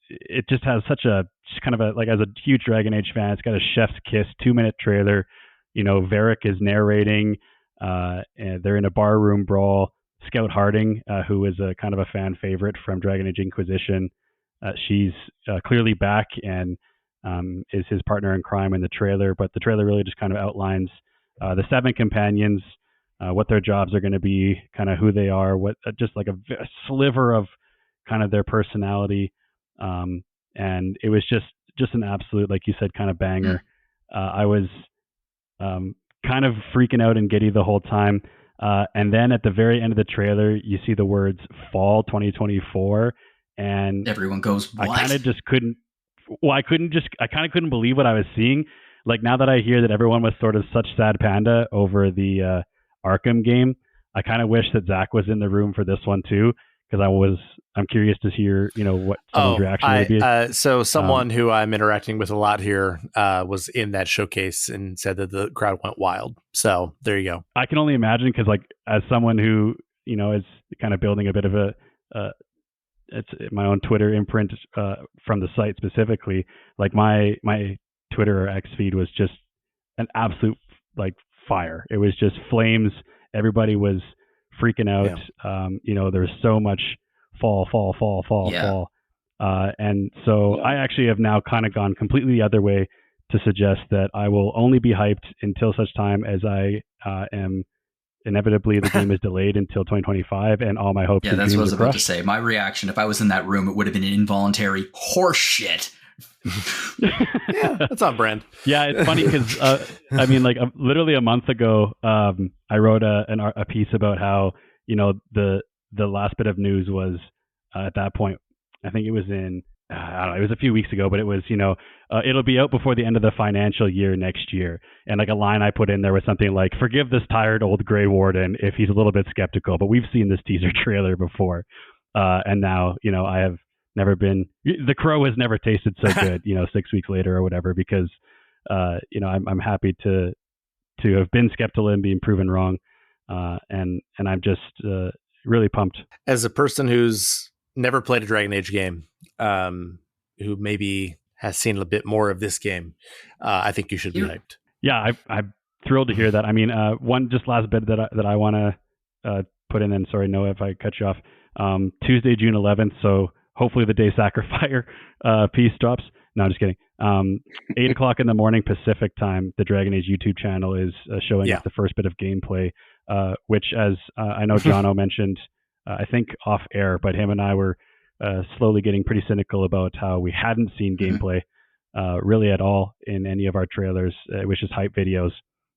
S2: it just has such a kind of a, like, as a huge Dragon Age fan, it's got a chef's kiss 2-minute trailer. Varric is narrating, and they're in a barroom brawl. Scout Harding, who is a kind of a fan favorite from Dragon Age Inquisition, she's clearly back and is his partner in crime in the trailer. But the trailer really just kind of outlines the 7 companions, what their jobs are going to be, kind of who they are, what just like a sliver of kind of their personality. And it was just an absolute, like you said, kind of banger. I was kind of freaking out and giddy the whole time. And then at the very end of the trailer, you see the words Fall 2024, and
S1: everyone goes, what?
S2: I kind of just couldn't. Well, I kind of couldn't believe what I was seeing. Like, now that I hear that everyone was sort of such sad panda over the Arkham game, I kind of wish that Zach was in the room for this one too, because I'm curious to hear, what someone's reaction would be.
S4: So someone who I'm interacting with a lot here was in that showcase and said that the crowd went wild. So there you go.
S2: I can only imagine, because like, as someone who, is kind of building a bit of it's my own Twitter imprint from the site specifically, like my Twitter or X feed was just an absolute like fire. It was just flames. Everybody was freaking out. Yeah. There's so much fall. And so I actually have now kind of gone completely the other way to suggest that I will only be hyped until such time as I am inevitably the game is delayed until 2025 and all my hopes and dreams are crushed. Yeah, that's what I was about to
S1: say. My reaction, if I was in that room, it would have been an involuntary horseshit.
S4: Yeah, that's on brand.
S2: Yeah, it's funny because literally a month ago, I wrote a piece about how the last bit of news was at that point. I think it was in I don't know. It was a few weeks ago, but it was it'll be out before the end of the financial year next year. And like a line I put in there was something like, "Forgive this tired old Grey Warden if he's a little bit skeptical, but we've seen this teaser trailer before, and now I have." The crow has never tasted so good, 6 weeks later or whatever, because, I'm happy to have been skeptical and being proven wrong. And I'm just really pumped.
S4: As a person who's never played a Dragon Age game, who maybe has seen a bit more of this game, I think you should be hyped.
S2: Yeah, I'm thrilled to hear that. I mean, one just last bit that I want to put in, and sorry, Noah, if I cut you off, Tuesday, June 11th. So hopefully the day Sacrifier piece drops. No, I'm just kidding. 8 o'clock in the morning Pacific time, the Dragon Age YouTube channel is showing us the first bit of gameplay, which, as I know Jono mentioned, I think off air, but him and I were slowly getting pretty cynical about how we hadn't seen gameplay really at all in any of our trailers, which is hype videos.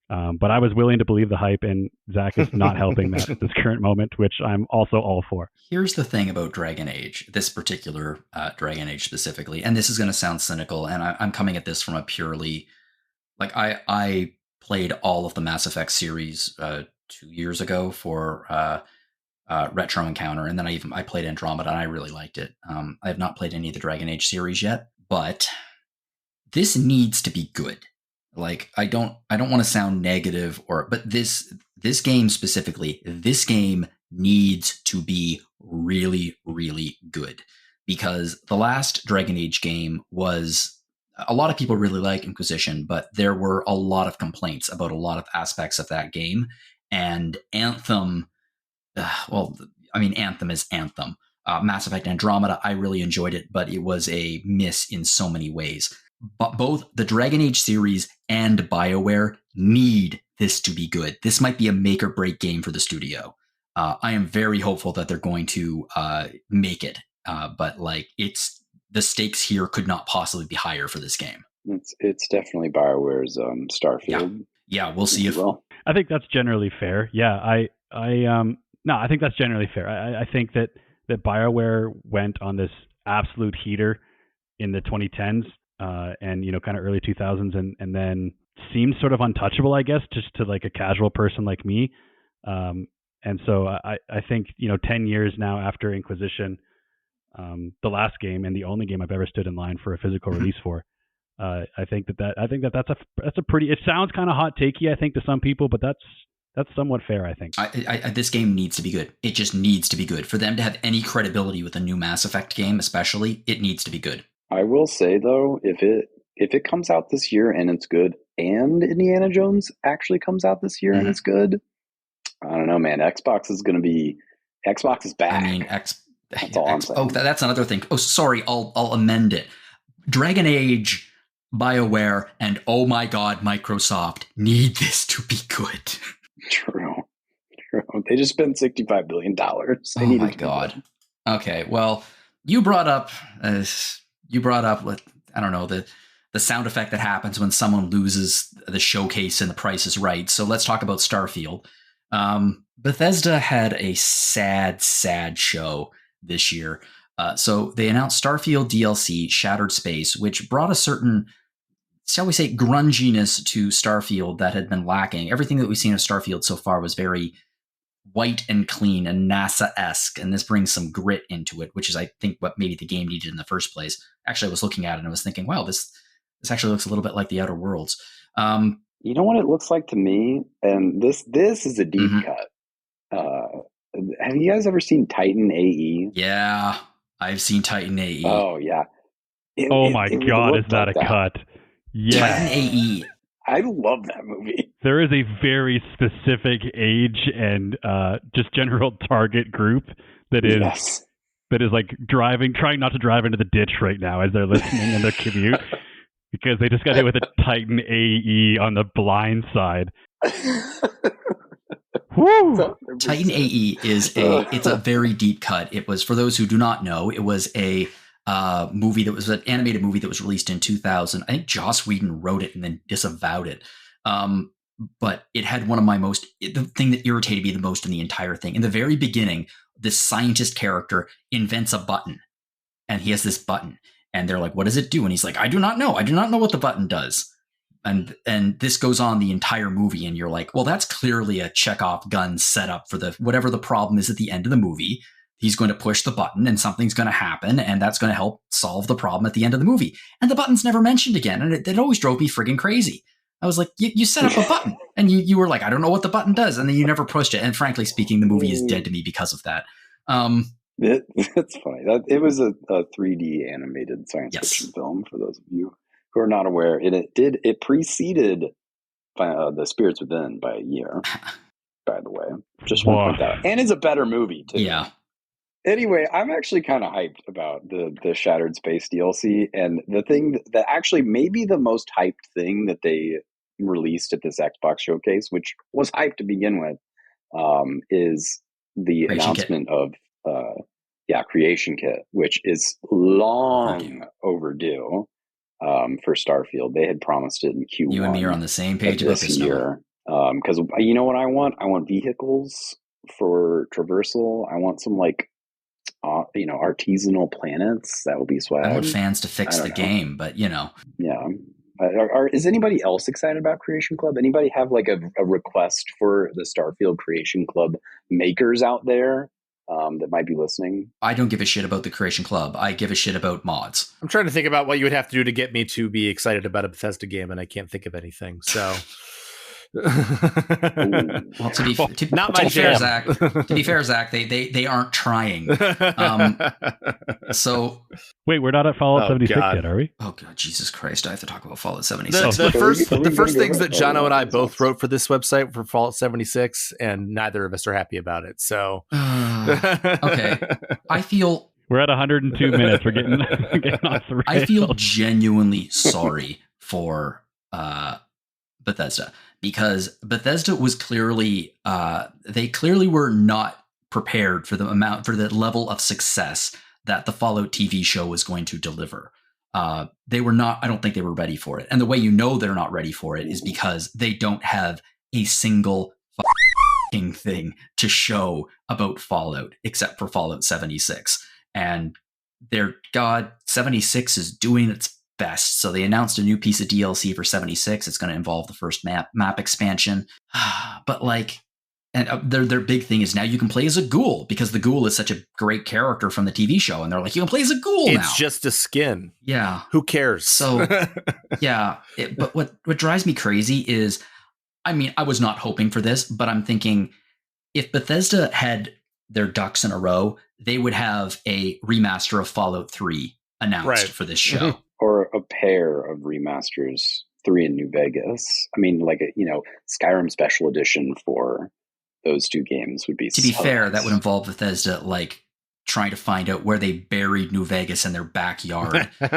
S2: But I was willing to believe the hype, and Zach is not helping that at this current moment, which I'm also all for.
S1: Here's the thing about Dragon Age, this particular Dragon Age specifically, and this is going to sound cynical, and I'm coming at this from a purely, like, I played all of the Mass Effect series 2 years ago for Retro Encounter, and then I played Andromeda, and I really liked it. I have not played any of the Dragon Age series yet, but this needs to be good. Like, I don't want to sound negative, but this game specifically, this game needs to be really, really good, because the last Dragon Age game was, a lot of people really like Inquisition, but there were a lot of complaints about a lot of aspects of that game. And Anthem, Anthem is Anthem. Mass Effect Andromeda, I really enjoyed it, but it was a miss in so many ways. But both the Dragon Age series and BioWare need this to be good. This might be a make or break game for the studio. I am very hopeful that they're going to make it. But like, the stakes here could not possibly be higher for this game.
S3: It's definitely BioWare's Starfield.
S1: Yeah, we'll see if.
S2: Well, I think that's generally fair. Yeah, I think that's generally fair. I think that BioWare went on this absolute heater in the 2010s. And kind of early 2000s, and then seemed sort of untouchable, I guess, just to like a casual person like me. And so I think 10 years now after Inquisition, the last game and the only game I've ever stood in line for a physical release for, I think that's a pretty. It sounds kind of hot takey, I think, to some people, but that's That's somewhat fair, I think.
S1: This game needs to be good. It just needs to be good. For them to have any credibility with a new Mass Effect game, especially, it needs to be good.
S3: I will say, though, if it comes out this year and it's good, and Indiana Jones actually comes out this year and it's good, I don't know, man. Xbox is back.
S1: I mean,
S3: that's all I'm saying.
S1: Oh, that's another thing. Oh, sorry, I'll amend it. Dragon Age, BioWare, and oh my God, Microsoft need this to be good.
S3: True. They just spent $65 billion.
S1: Oh my God. Okay, well, you brought up, I don't know, the sound effect that happens when someone loses the showcase and the price is right. So let's talk about Starfield. Bethesda had a sad show this year. So they announced Starfield DLC Shattered Space, which brought a certain, shall we say, grunginess to Starfield that had been lacking. Everything that we've seen of Starfield so far was very white and clean and NASA-esque, and this brings some grit into it, which is, I think, what maybe the game needed in the first place. Actually, I was looking at it and I was thinking, wow, this actually looks a little bit like The Outer Worlds.
S3: You know what it looks like to me? And this is a deep cut. Have you guys ever seen Titan AE?
S1: Yeah, I've seen Titan AE.
S3: Oh, yeah.
S2: Oh my God, is that a cut? Yeah.
S1: Titan AE.
S3: I love that movie.
S2: There is a very specific age and just general target group that is like trying not to drive into the ditch right now as they're listening in their commute because they just got hit with a Titan AE on the blind side. Woo!
S1: Titan AE is it's a very deep cut. It was, for those who do not know, it was a movie that was an animated movie that was released in 2000. I think Joss Whedon wrote it and then disavowed it. But it had the thing that irritated me the most in the entire thing. In the very beginning, this scientist character invents a button, and he has this button, and they're like, "What does it do?" And he's like, "I do not know. I do not know what the button does." And this goes on the entire movie, and you're like, well, that's clearly a Chekhov gun setup for whatever the problem is at the end of the movie. He's going to push the button and something's going to happen, and that's going to help solve the problem at the end of the movie. And the button's never mentioned again, and it always drove me friggin' crazy. I was like, you set up a button, and you were like, I don't know what the button does, and then you never pushed it. And frankly speaking, the movie is dead to me because of that.
S3: It's funny. It was a 3D animated science fiction film, for those of you who are not aware. It preceded The Spirits Within by a year, by the way. Just want to point that out. And it's a better movie, too.
S1: Yeah.
S3: Anyway, I'm actually kind of hyped about the Shattered Space DLC. And the thing that actually maybe the most hyped thing that they released at this Xbox showcase, which was hyped to begin with, is the announcement of Creation Kit, which is long overdue. For Starfield. They had promised it in Q1.
S1: You and me are on the same page about this
S3: year. Because you know what I want? I want vehicles for traversal. I want some artisanal planets. That would be swag.
S1: I want fans to fix the game, but Yeah.
S3: Is anybody else excited about Creation Club? Anybody have like a request for the Starfield Creation Club makers out there? That might be listening.
S1: I don't give a shit about the Creation Club. I give a shit about mods.
S4: I'm trying to think about what you would have to do to get me to be excited about a Bethesda game, and I can't think of anything. So,
S1: well, to be fair, Zach, they aren't trying. So
S2: wait, we're not at Fallout 76 yet, are we?
S1: Oh God, Jesus Christ! I have to talk about Fallout 76.
S4: The first things that Jono and I both wrote for this website for Fallout 76, and neither of us are happy about it. So,
S1: okay, I feel
S2: we're at 102 minutes. We're getting off the rails.
S1: I feel genuinely sorry for Bethesda, because Bethesda was clearly they clearly were not prepared for the level of success that the Fallout TV show was going to deliver. They were not. I don't think they were ready for it. And the way you know they're not ready for it is because they don't have a single thing to show about Fallout except for Fallout 76. And their God, 76 is doing its best. So they announced a new piece of DLC for 76. It's going to involve the first map expansion. But their big thing is now you can play as a ghoul, because the ghoul is such a great character from the TV show. And they're like, you can play as a ghoul now.
S4: It's just a skin.
S1: Yeah.
S4: Who cares?
S1: So, yeah. But what drives me crazy is I mean, I was not hoping for this, but I'm thinking if Bethesda had their ducks in a row, they would have a remaster of Fallout 3 announced for this show.
S3: Or a pair of remasters, 3 in New Vegas. I mean, like Skyrim Special Edition for those 2 games would be.
S1: To be fair, that would involve Bethesda like trying to find out where they buried New Vegas in their backyard. They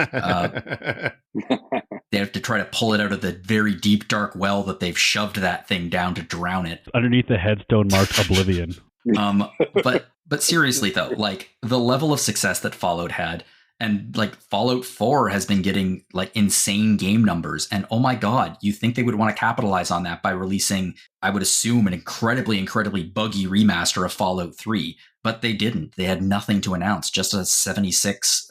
S1: have to try to pull it out of the very deep, dark well that they've shoved that thing down to drown it.
S2: Underneath the headstone marked Oblivion.
S1: But seriously though, like the level of success that Fallout had, and like Fallout 4 has been getting like insane game numbers, and oh my god, you think they would want to capitalize on that by releasing, I would assume, an incredibly buggy remaster of Fallout 3, but they didn't. They had nothing to announce, just a 76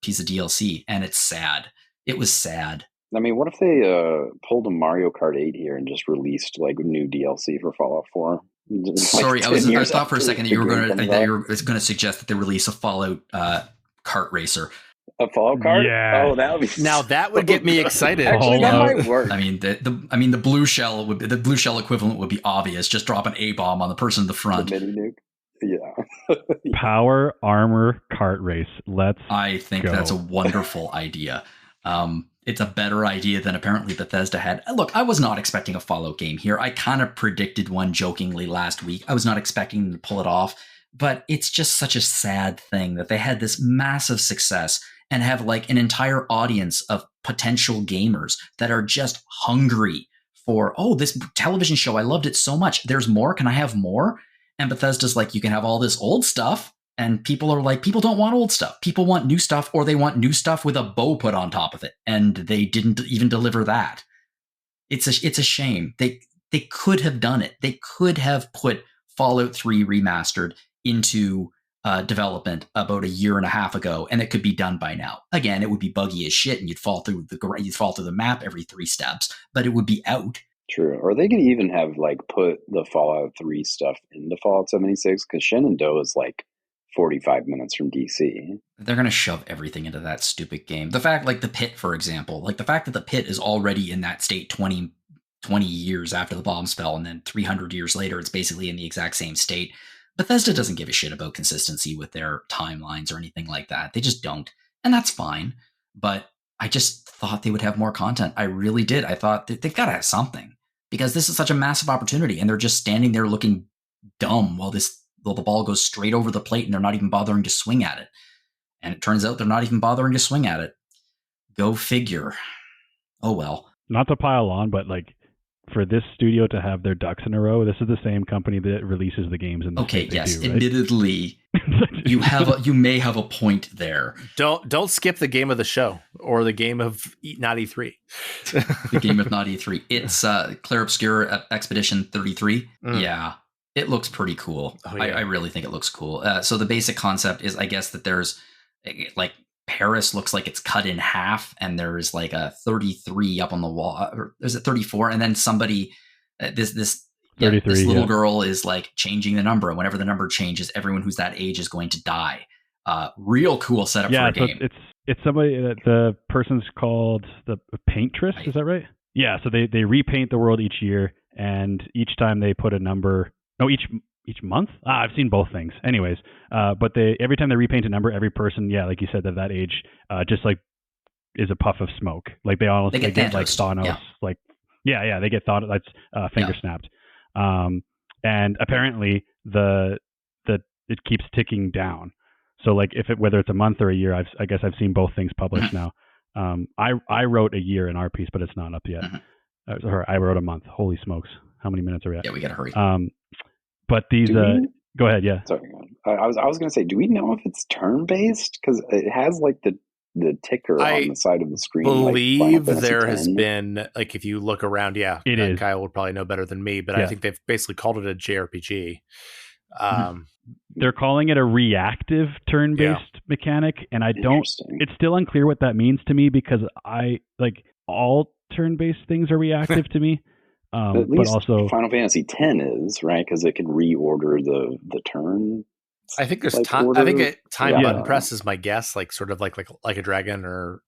S1: piece of DLC, and it's sad. It was sad.
S3: I mean, what if they pulled a Mario Kart 8 here and just released like new DLC for Fallout 4?
S1: Sorry, I thought for a second that you were going to suggest that they release a Fallout kart racer.
S3: A Fallout kart?
S2: Yeah.
S3: Oh, that would be
S4: now that would get me excited.
S3: Actually, that might work.
S1: I mean, the blue shell would be, the blue shell equivalent would be obvious. Just drop an A-bomb on the person in the front.
S3: The mini nuke. Yeah.
S2: Power armor kart race.
S1: I think that's a wonderful idea. It's a better idea than apparently Bethesda had. Look, I was not expecting a Fallout game here. I kind of predicted one jokingly last week. I was not expecting them to pull it off, but it's just such a sad thing that they had this massive success and have like an entire audience of potential gamers that are just hungry for, oh, this television show, I loved it so much. There's more. Can I have more? And Bethesda's like, you can have all this old stuff. And people are like, people don't want old stuff. People want new stuff, or they want new stuff with a bow put on top of it. And they didn't even deliver that. It's a shame. They could have done it. They could have put Fallout 3 remastered into development about a year and a half ago, and it could be done by now. Again, it would be buggy as shit, and you'd fall through the map every 3 steps, but it would be out.
S3: True. Or they could even have like put the Fallout 3 stuff into Fallout 76, because Shenandoah is like 45 minutes from DC.
S1: They're going to shove everything into that stupid game. The fact, like the pit, for example, like the fact that the pit is already in that state 20 years after the bomb spell, and then 300 years later, it's basically in the exact same state. Bethesda doesn't give a shit about consistency with their timelines or anything like that. They just don't. And that's fine. But I just thought they would have more content. I really did. I thought they've got to have something, because this is such a massive opportunity, and they're just standing there looking dumb while the ball goes straight over the plate and they're not even bothering to swing at it. And it turns out they're not even bothering to swing at it. Go figure. Oh, well.
S2: Not to pile on, but like for this studio to have their ducks in a row, this is the same company that releases the games in the
S1: Okay, yes.
S2: do, right?
S1: Admittedly, you may have a point there.
S4: Don't skip the game of the show or the game of Not-E3.
S1: The game of Not-E3. It's Clair Obscur Expedition 33. Yeah. It looks pretty cool. Oh, yeah. I really think it looks cool. So the basic concept is, I guess, that there's like Paris looks like it's cut in half, and there's like a 33 up on the wall. Or there's a 34, and then somebody this little girl is like changing the number, and whenever the number changes, everyone who's that age is going to die. Real cool setup for a game.
S2: It's somebody that the person's called the Paintress. Is that right? Yeah. So they repaint the world each year, and each time they put a number. No, each month? I've seen both things. Anyways, but every time they repaint a number, every person, like you said, that age, just like is a puff of smoke. Like they get like Thanos. Yeah. Like, they get Thanos. That's finger snapped. And apparently it keeps ticking down. So like whether it's a month or a year, I guess I've seen both things published now. I wrote a year in our piece, but it's not up yet. I wrote a month. Holy smokes! How many minutes are we at?
S1: Yeah, we gotta hurry.
S2: But these, go ahead. Yeah.
S3: Sorry, I was going to say, do we know if it's turn based? Because it has like the ticker on the side of the screen.
S4: I believe there has been, like, if you look around, it is. Kyle would probably know better than me, but I think they've basically called it a JRPG.
S2: They're calling it a reactive turn-based mechanic, and it's still unclear what that means to me, because all turn-based things are reactive to me.
S3: At least but also Final Fantasy X is, right, because it can reorder the turn.
S4: I think there's time. I think time button press is my guess, like sort of like a dragon or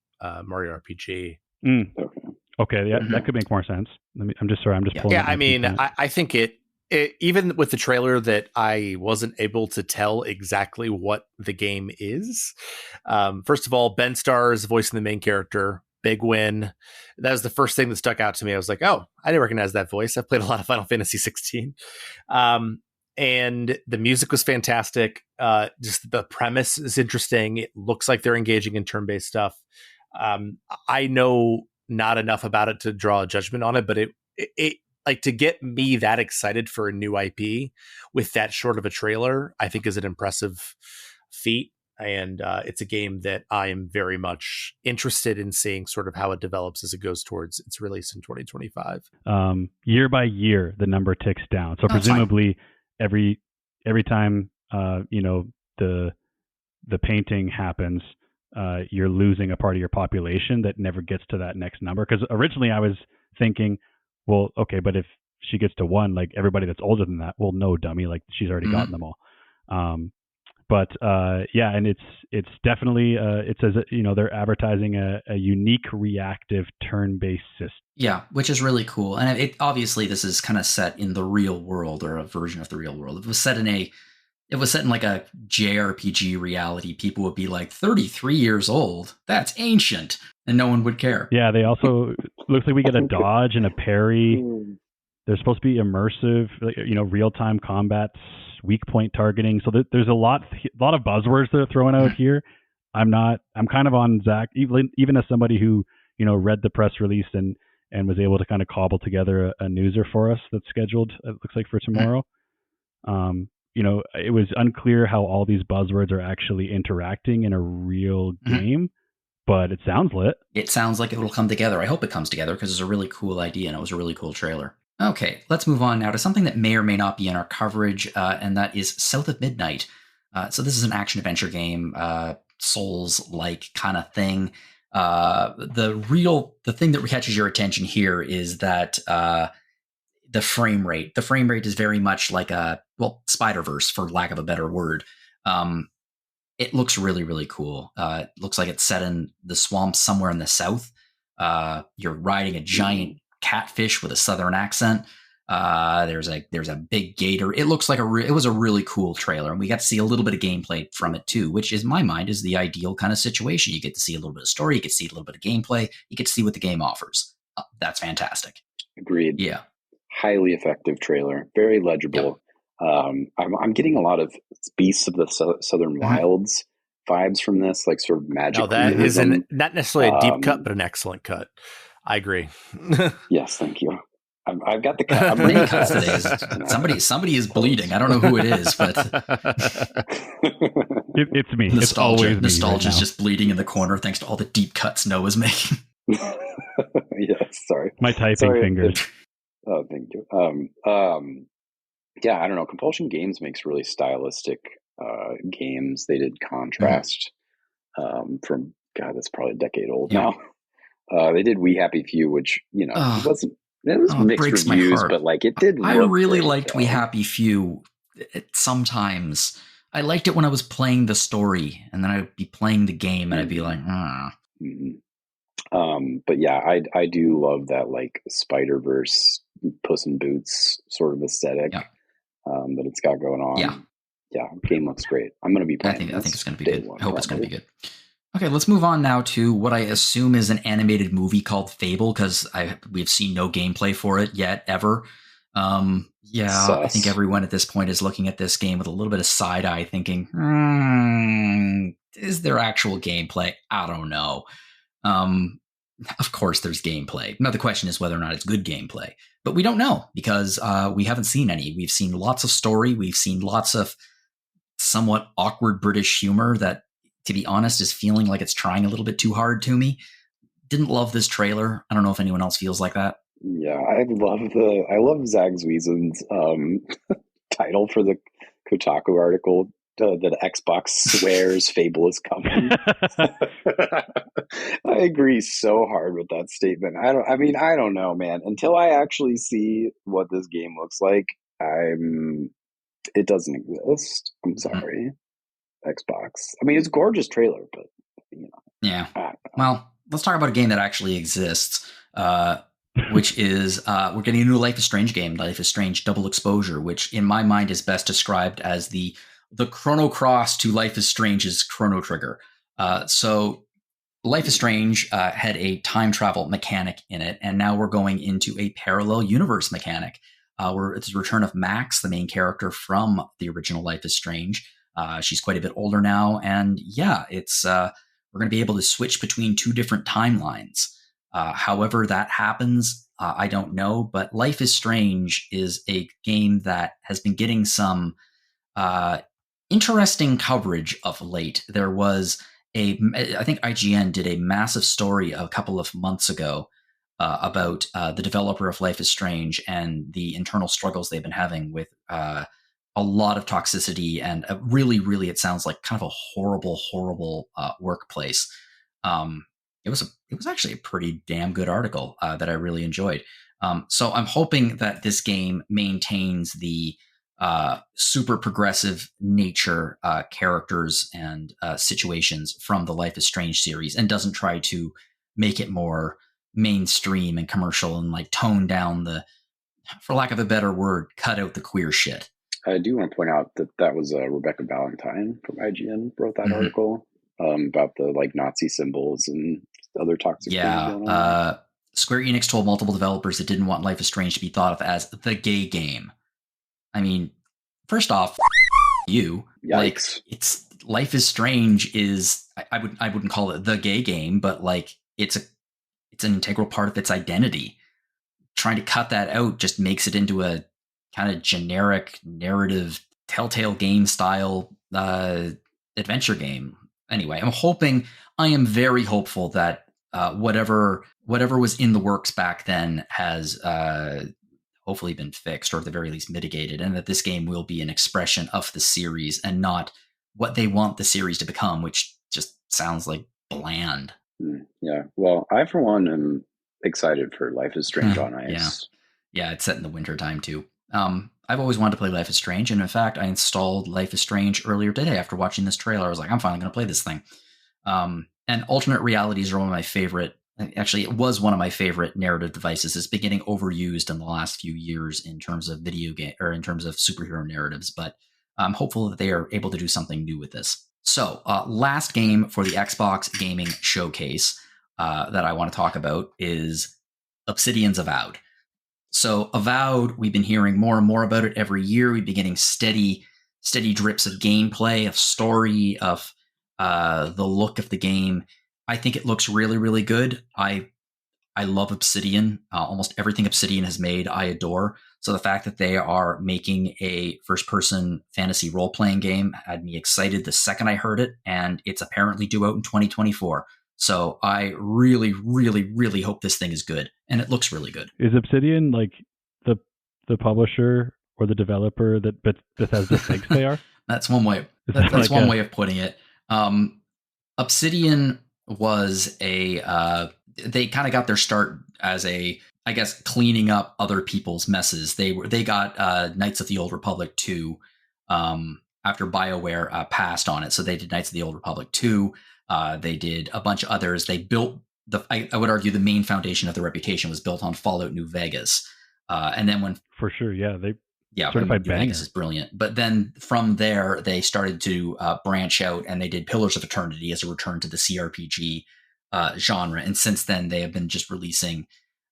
S4: Mario RPG.
S2: Okay. Okay, yeah, that could make more sense. I'm just sorry. I'm just pulling.
S4: Yeah, I mean, I think it even with the trailer that I wasn't able to tell exactly what the game is. First of all, Ben Starr is voicing the main character. Big win. That was the first thing that stuck out to me. I was like, oh, I didn't recognize that voice. I've played a lot of Final Fantasy 16. And the music was fantastic. Just the premise is interesting. It looks like they're engaging in turn-based stuff. I know not enough about it to draw a judgment on it, but it like to get me that excited for a new IP with that short of a trailer, I think is an impressive feat. And it's a game that I am very much interested in seeing sort of how it develops as it goes towards its release in 2025.
S2: Year by year, the number ticks down. So presumably every time the painting happens, you're losing a part of your population that never gets to that next number. Because originally I was thinking, well, okay, but if she gets to 1, like everybody that's older than that, well, no, dummy, like she's already gotten them all. But yeah, and it's definitely it says they're advertising a unique reactive turn-based system.
S1: Yeah, which is really cool. And it obviously this is kind of set in the real world, or a version of the real world. If it was set in like a JRPG reality, people would be like, 33 years old, that's ancient, and no one would care.
S2: Yeah, they also looks like we get a dodge and a parry. They're supposed to be immersive, real-time combat, weak point targeting. So there's a lot of buzzwords they're throwing out here. I'm kind of on Zach, even as somebody who, read the press release and was able to kind of cobble together a newser for us that's scheduled, it looks like, for tomorrow. It was unclear how all these buzzwords are actually interacting in a real game, but it sounds lit.
S1: It sounds like it will come together. I hope it comes together because it's a really cool idea and it was a really cool trailer. Okay, let's move on now to something that may or may not be in our coverage, and that is South of Midnight. So this is an action-adventure game, Souls-like kind of thing. The thing that catches your attention here is that the frame rate. The frame rate is very much like Spider-Verse, for lack of a better word. It looks really, really cool. It looks like it's set in the swamps somewhere in the south. You're riding a giant catfish with a southern accent. There's a big gator. It looks like it was a really cool trailer, and we got to see a little bit of gameplay from it too, which in my mind is the ideal kind of situation. You get to see a little bit of story, you get to see a little bit of gameplay, you get to see what the game offers. That's fantastic.
S3: Agreed.
S1: Yeah.
S3: Highly effective trailer, very legible. Yep. I'm getting a lot of Beasts of the Southern Wilds vibes from this, like sort of magic.
S4: No, that isn't not necessarily a deep cut, but an excellent cut. I agree.
S3: Yes, thank you. I've got the cut. I'm
S1: many cuts today. Somebody is bleeding. I don't know who it is, but
S2: it's me.
S1: Nostalgia.
S2: It's always me.
S1: Nostalgia is just bleeding in the corner thanks to all the deep cuts Noah's making.
S3: Yes, sorry.
S2: My typing fingers.
S3: Oh, thank you. Yeah, I don't know. Compulsion Games makes really stylistic games. They did Contrast from that's probably a decade old now. They did We Happy Few, which it was mixed reviews, but like it did.
S1: I really liked We Happy Few. Sometimes I liked it when I was playing the story, and then I'd be playing the game, and I'd be like,
S3: But yeah, I do love that like Spider-Verse, Puss in Boots sort of aesthetic that it's got going on. Yeah, game looks great. I'm going to be playing.
S1: I think it's going to be good. I hope it's going to be good. Okay, let's move on now to what I assume is an animated movie called Fable, because we've seen no gameplay for it yet, ever. I think everyone at this point is looking at this game with a little bit of side-eye thinking, is there actual gameplay? I don't know. Of course there's gameplay. Now the question is whether or not it's good gameplay. But we don't know because we haven't seen any. We've seen lots of story. We've seen lots of somewhat awkward British humor that, to be honest, is feeling like it's trying a little bit too hard to me. Didn't love this trailer. I don't know if anyone else feels like that.
S3: Yeah, I love Zach Zwiesen's title for the Kotaku article. That Xbox swears Fable is coming. I agree so hard with that statement. I don't know, man. Until I actually see what this game looks like, it doesn't exist. I'm sorry. Xbox. I mean, it's a gorgeous trailer, but
S1: Yeah. Well, let's talk about a game that actually exists. which is we're getting a new Life is Strange game, Life is Strange Double Exposure, which in my mind is best described as the Chrono Cross to Life is Strange's Chrono Trigger. So Life is Strange had a time travel mechanic in it, and now we're going into a parallel universe mechanic. Where it's the return of Max, the main character from the original Life is Strange. She's quite a bit older now, and yeah, it's we're going to be able to switch between two different timelines. However that happens, I don't know, but Life is Strange is a game that has been getting some interesting coverage of late. There was I think IGN did a massive story a couple of months ago about the developer of Life is Strange and the internal struggles they've been having with a lot of toxicity and really, really, it sounds like kind of a horrible, horrible workplace. It was actually a pretty damn good article that I really enjoyed. So I'm hoping that this game maintains the super progressive nature, characters, and situations from the Life is Strange series and doesn't try to make it more mainstream and commercial and like tone down the, for lack of a better word, cut out the queer shit.
S3: I do want to point out that was Rebecca Valentine from IGN wrote that article about the like Nazi symbols and other toxic things going on.
S1: Square Enix told multiple developers it didn't want Life is Strange to be thought of as the gay game. I mean, first off, you.
S3: Yikes.
S1: Like, it's Life is Strange is I wouldn't call it the gay game, but like it's an integral part of its identity. Trying to cut that out just makes it into a kind of generic narrative Telltale game style adventure game. Anyway, I am very hopeful that whatever was in the works back then has hopefully been fixed, or at the very least mitigated, and that this game will be an expression of the series and not what they want the series to become, which just sounds like bland.
S3: Yeah. Well, I, for one, am excited for Life is Strange on Ice.
S1: Yeah, it's set in the winter time too. I've always wanted to play Life is Strange, and in fact, I installed Life is Strange earlier today after watching this trailer. I was like, I'm finally going to play this thing. And alternate realities are one of my favorite. Actually, it was one of my favorite narrative devices. It's been getting overused in the last few years in terms of video game or in terms of superhero narratives, but I'm hopeful that they are able to do something new with this. So, last game for the Xbox Gaming Showcase that I want to talk about is Obsidian's Avowed. So, Avowed, we've been hearing more and more about it every year. We've been getting steady drips of gameplay, of story, of the look of the game. I think it looks really, really good. I love Obsidian. Almost everything Obsidian has made, I adore. So the fact that they are making a first-person fantasy role-playing game had me excited the second I heard it, and it's apparently due out in 2024. So I really, really, really hope this thing is good, and it looks really good.
S2: Is Obsidian like the publisher or the developer that Bethesda thinks they are?
S1: That's one way. That's one way of putting it. Obsidian was they kind of got their start as I guess, cleaning up other people's messes. They got Knights of the Old Republic 2 after BioWare passed on it. So they did Knights of the Old Republic 2. They did a bunch of others. They built I would argue the main foundation of their reputation was built on Fallout New Vegas. And then when
S2: for sure,
S1: Certified New Vegas is brilliant. But then from there, they started to branch out, and they did Pillars of Eternity as a return to the CRPG genre. And since then, they have been just releasing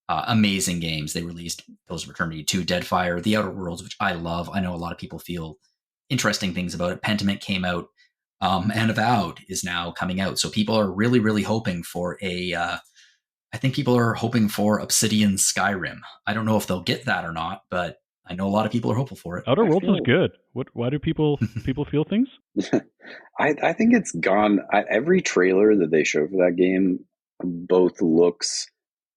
S1: amazing games. They released Pillars of Eternity 2, Deadfire, The Outer Worlds, which I love. I know a lot of people feel interesting things about it. Pentiment came out, and Avowed is now coming out. So people are really, really hoping for I think people are hoping for Obsidian Skyrim. I don't know if they'll get that or not, but I know a lot of people are hopeful for it.
S2: Outer Worlds is good. Why do people feel things?
S3: I think it's gone. Every trailer that they show for that game both looks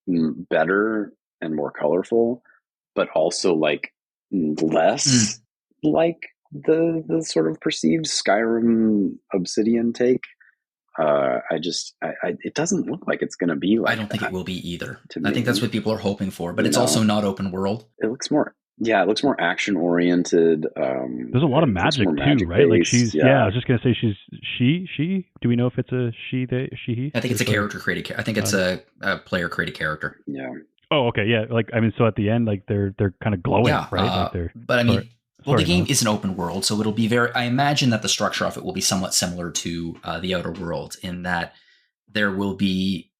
S3: better and more colorful, but also like less like the sort of perceived Skyrim Obsidian take. It doesn't look like it's going to be like
S1: I don't think it will be either. I think that's what people are hoping for, but it's also not open world.
S3: It looks more Yeah, it looks more action oriented.
S2: There's a lot of magic too, right? Like she's I was just gonna say she's she. Do we know if it's a she, they, she, he?
S1: I think it's a character created. I think it's a player created character.
S3: Yeah.
S2: Oh, okay, yeah. Like I mean, so at the end, like they're kind of glowing, right? Like they're.
S1: But I mean, the game is an open world, so it'll be very. I imagine that the structure of it will be somewhat similar to the Outer Worlds, in that there will be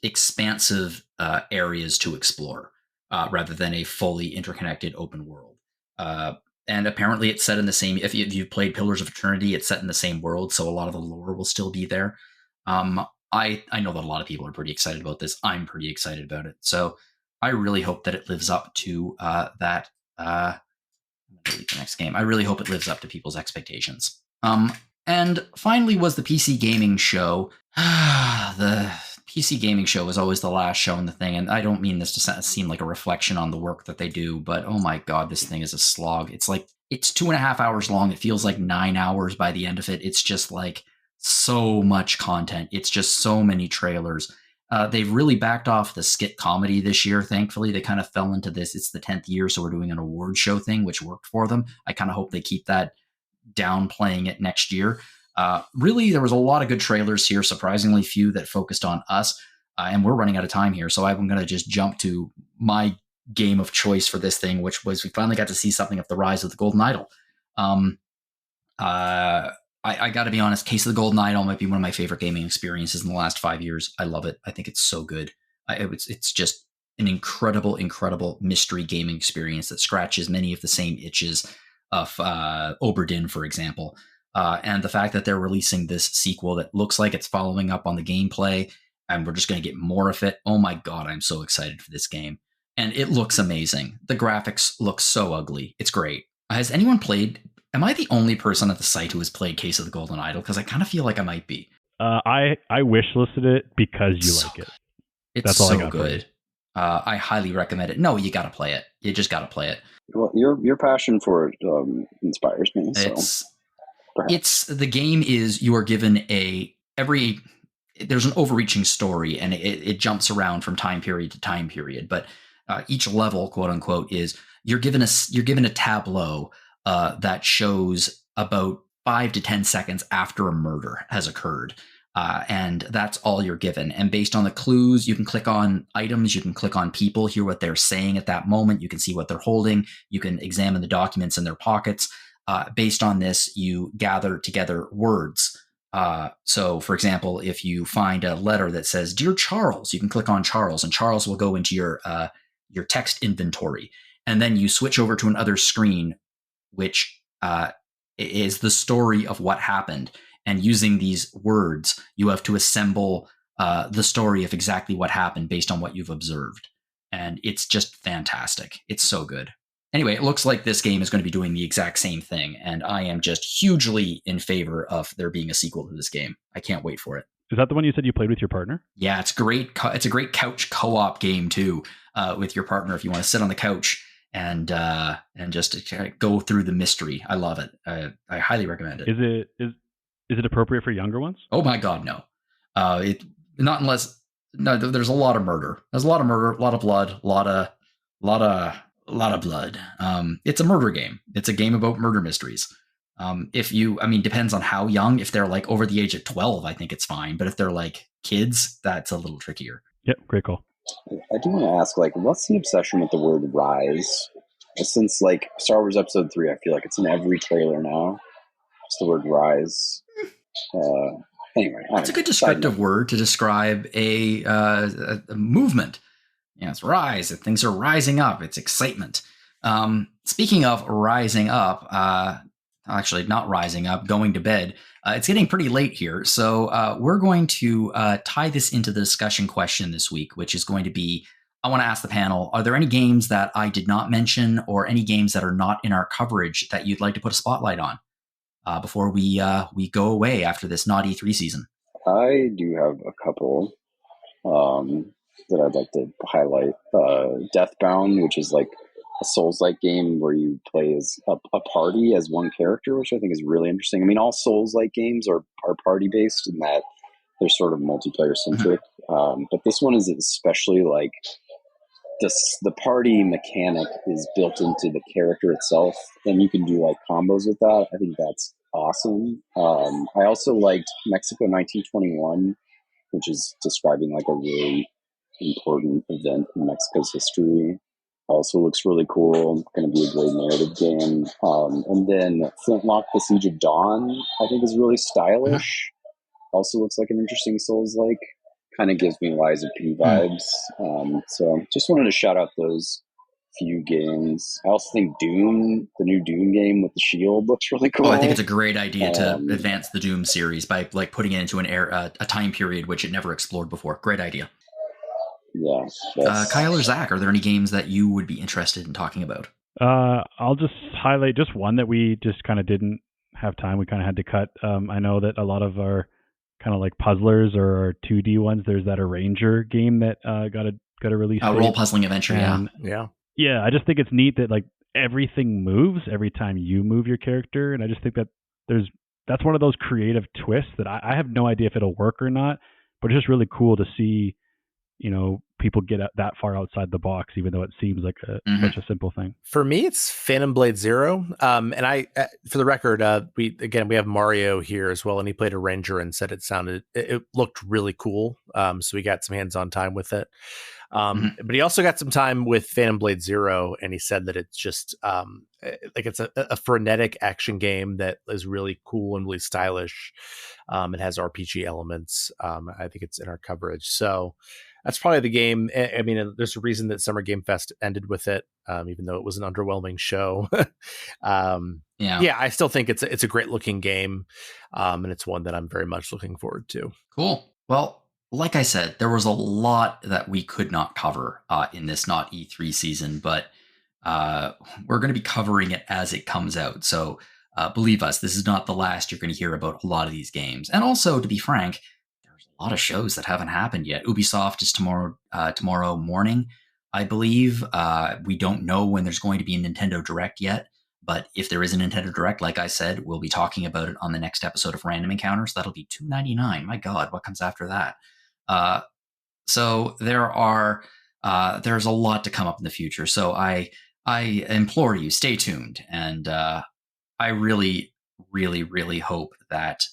S1: expansive areas to explore, rather than a fully interconnected open world. And apparently it's set in the same, if you've played Pillars of Eternity, it's set in the same world, so a lot of the lore will still be there. I know that a lot of people are pretty excited about this. I'm pretty excited about it. So I really hope that it lives up to that. Delete the next game. I really hope it lives up to people's expectations. And finally was the PC Gaming Show. The PC Gaming Show is always the last show in the thing, and I don't mean this to seem like a reflection on the work that they do, but oh my god, this thing is a slog. It's 2.5 hours long. It feels like 9 hours by the end of it. It's just like so much content. It's just so many trailers. They've really backed off the skit comedy this year, thankfully. They kind of fell into this. It's the 10th year, so we're doing an award show thing, which worked for them. I kind of hope they keep that downplaying it next year. Really, there was a lot of good trailers here, surprisingly few that focused on us. And we're running out of time here, so I'm going to just jump to my game of choice for this thing, which was we finally got to see something of the rise of the Golden Idol. I got to be honest, Case of the Golden Idol might be one of my favorite gaming experiences in the last 5 years. I love it. I think it's so good. It's just an incredible, incredible mystery gaming experience that scratches many of the same itches of Oberdin, for example. And the fact that they're releasing this sequel that looks like it's following up on the gameplay, and we're just going to get more of it. Oh my god, I'm so excited for this game. And it looks amazing. The graphics look so ugly. It's great. Has anyone played... Am I the only person at the site who has played Case of the Golden Idol? Because I kind of feel like I might be.
S2: I wish listed it because you like it.
S1: It's so good. I highly recommend it. No, you got to play it. You just got to play it.
S3: Well, your passion for it inspires me. So
S1: it's the game is you are given there's an overreaching story, and it jumps around from time period to time period. But each level, quote unquote, is you're given a tableau that shows about 5 to 10 seconds after a murder has occurred. And that's all you're given. And based on the clues, you can click on items, you can click on people, hear what they're saying at that moment. You can see what they're holding. You can examine the documents in their pockets. Based on this, you gather together words. So, for example, if you find a letter that says, "Dear Charles," you can click on Charles, and Charles will go into your text inventory. And then you switch over to another screen, which is the story of what happened. And using these words, you have to assemble the story of exactly what happened based on what you've observed. And it's just fantastic. It's so good. Anyway, it looks like this game is going to be doing the exact same thing. And I am just hugely in favor of there being a sequel to this game. I can't wait for it.
S2: Is that the one you said you played with your partner?
S1: Yeah, it's great. It's a great couch co-op game, too, with your partner if you want to sit on the couch and just go through the mystery. I love it. I highly recommend it.
S2: Is it appropriate for younger ones?
S1: Oh my god, no. Not unless there's a lot of murder. There's a lot of murder, a lot of blood, a lot of blood. It's a murder game. It's a game about murder mysteries. Depends on how young. If they're like over the age of 12, I think it's fine. But if they're like kids, that's a little trickier.
S2: Yep, great call.
S3: I do want to ask, what's the obsession with the word rise? Since Star Wars Episode 3, I feel like it's in every trailer now. It's the word rise. Anyway,
S1: it's a good descriptive word to describe a movement. Yeah, it's rise. Things are rising up. It's excitement. Speaking of rising up, actually not rising up, going to bed. It's getting pretty late here, so we're going to tie this into the discussion question this week, which is going to be, I want to ask the panel, are there any games that I did not mention or any games that are not in our coverage that you'd like to put a spotlight on before we go away after this Not-E3 season?
S3: I do have a couple that I'd like to highlight. Deathbound, which is like a Souls-like game where you play as a party as one character, which I think is really interesting. I mean, all Souls-like games are party-based in that they're sort of multiplayer-centric. But this one is especially the party mechanic is built into the character itself, and you can do like combos with that. I think that's awesome. I also liked Mexico 1921, which is describing like a really important event in Mexico's history. Also looks really cool. Going to be a great narrative game. And then Flintlock: The Siege of Dawn, I think, is really stylish. Also looks like an interesting Souls-like. Kind of gives me Lies of P vibes. So just wanted to shout out those few games. I also think Doom, the new Doom game with the shield, looks really cool.
S1: Oh, I think it's a great idea to advance the Doom series by like putting it into a time period which it never explored before. Great idea.
S3: Yeah.
S1: Kyle or Zach, are there any games that you would be interested in talking about?
S2: I'll just highlight just one that we just kind of didn't have time. We kind of had to cut. I know that a lot of our kind of like puzzlers or our 2D ones, there's that Arranger game that got a release.
S1: Role puzzling adventure,
S2: yeah. I just think it's neat that like everything moves every time you move your character, and I just think that that's one of those creative twists that I have no idea if it'll work or not, but it's just really cool to see, people get that far outside the box, even though it seems like such a simple thing.
S4: For me, it's Phantom Blade Zero. And I, for the record, we have Mario here as well, and he played a ranger and said it looked really cool. So we got some hands-on time with it. But he also got some time with Phantom Blade Zero, and he said that it's just it's a frenetic action game that is really cool and really stylish. It has RPG elements. I think it's in our coverage. So that's probably the game. I mean, there's a reason that Summer Game Fest ended with it, even though it was an underwhelming show. I still think it's a great looking game, and it's one that I'm very much looking forward to.
S1: Cool. Well, like I said, there was a lot that we could not cover in this Not-E3 season, but we're going to be covering it as it comes out. So believe us, this is not the last you're going to hear about a lot of these games. And also, to be frank, there's a lot of shows that haven't happened yet. Ubisoft is tomorrow morning, I believe. We don't know when there's going to be a Nintendo Direct yet. But if there is a Nintendo Direct, like I said, we'll be talking about it on the next episode of Random Encounters. That'll be $2.99. My God, what comes after that? So there's a lot to come up in the future. So I implore you, stay tuned. And I really, really, really hope that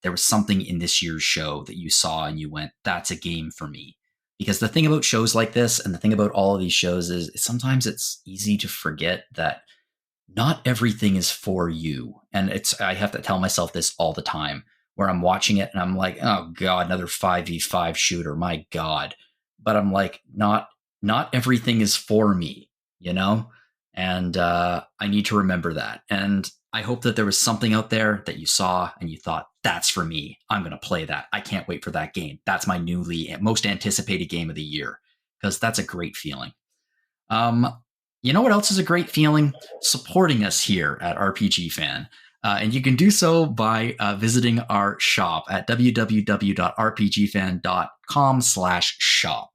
S1: there was something in this year's show that you saw and you went, that's a game for me. Because the thing about shows like this and the thing about all of these shows is sometimes it's easy to forget that not everything is for you. And I have to tell myself this all the time, where I'm watching it and I'm like, oh God, another 5v5 shooter, my God. But I'm like, not everything is for me, And I need to remember that. And I hope that there was something out there that you saw and you thought, that's for me. I'm going to play that. I can't wait for that game. That's my most anticipated game of the year, because that's a great feeling. You know what else is a great feeling? Supporting us here at RPG Fan. And you can do so by visiting our shop at www.rpgfan.com/shop.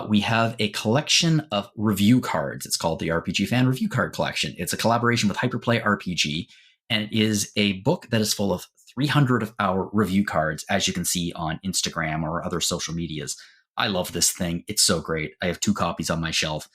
S1: We have a collection of review cards. It's called the RPG Fan Review Card Collection. It's a collaboration with Hyperplay RPG, and it is a book that is full of 300 of our review cards, as you can see on Instagram or other social medias. I love this thing. It's so great. I have 2 copies on my shelf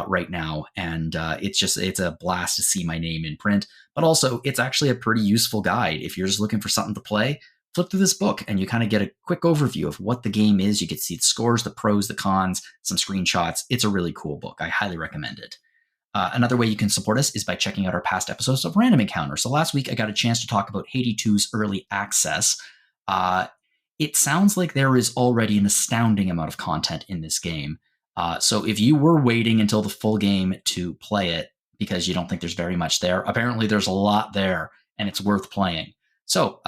S1: right now, and it's a blast to see my name in print. But also, it's actually a pretty useful guide. If you're just looking for something to play, flip through this book and you kind of get a quick overview of what the game is. You get to see the scores, the pros, the cons, some screenshots. It's a really cool book. I highly recommend it. Another way you can support us is by checking out our past episodes of Random Encounter. So last week, I got a chance to talk about Hades 2's early access. It sounds like there is already an astounding amount of content in this game. So if you were waiting until the full game to play it because you don't think there's very much there, apparently there's a lot there and it's worth playing. So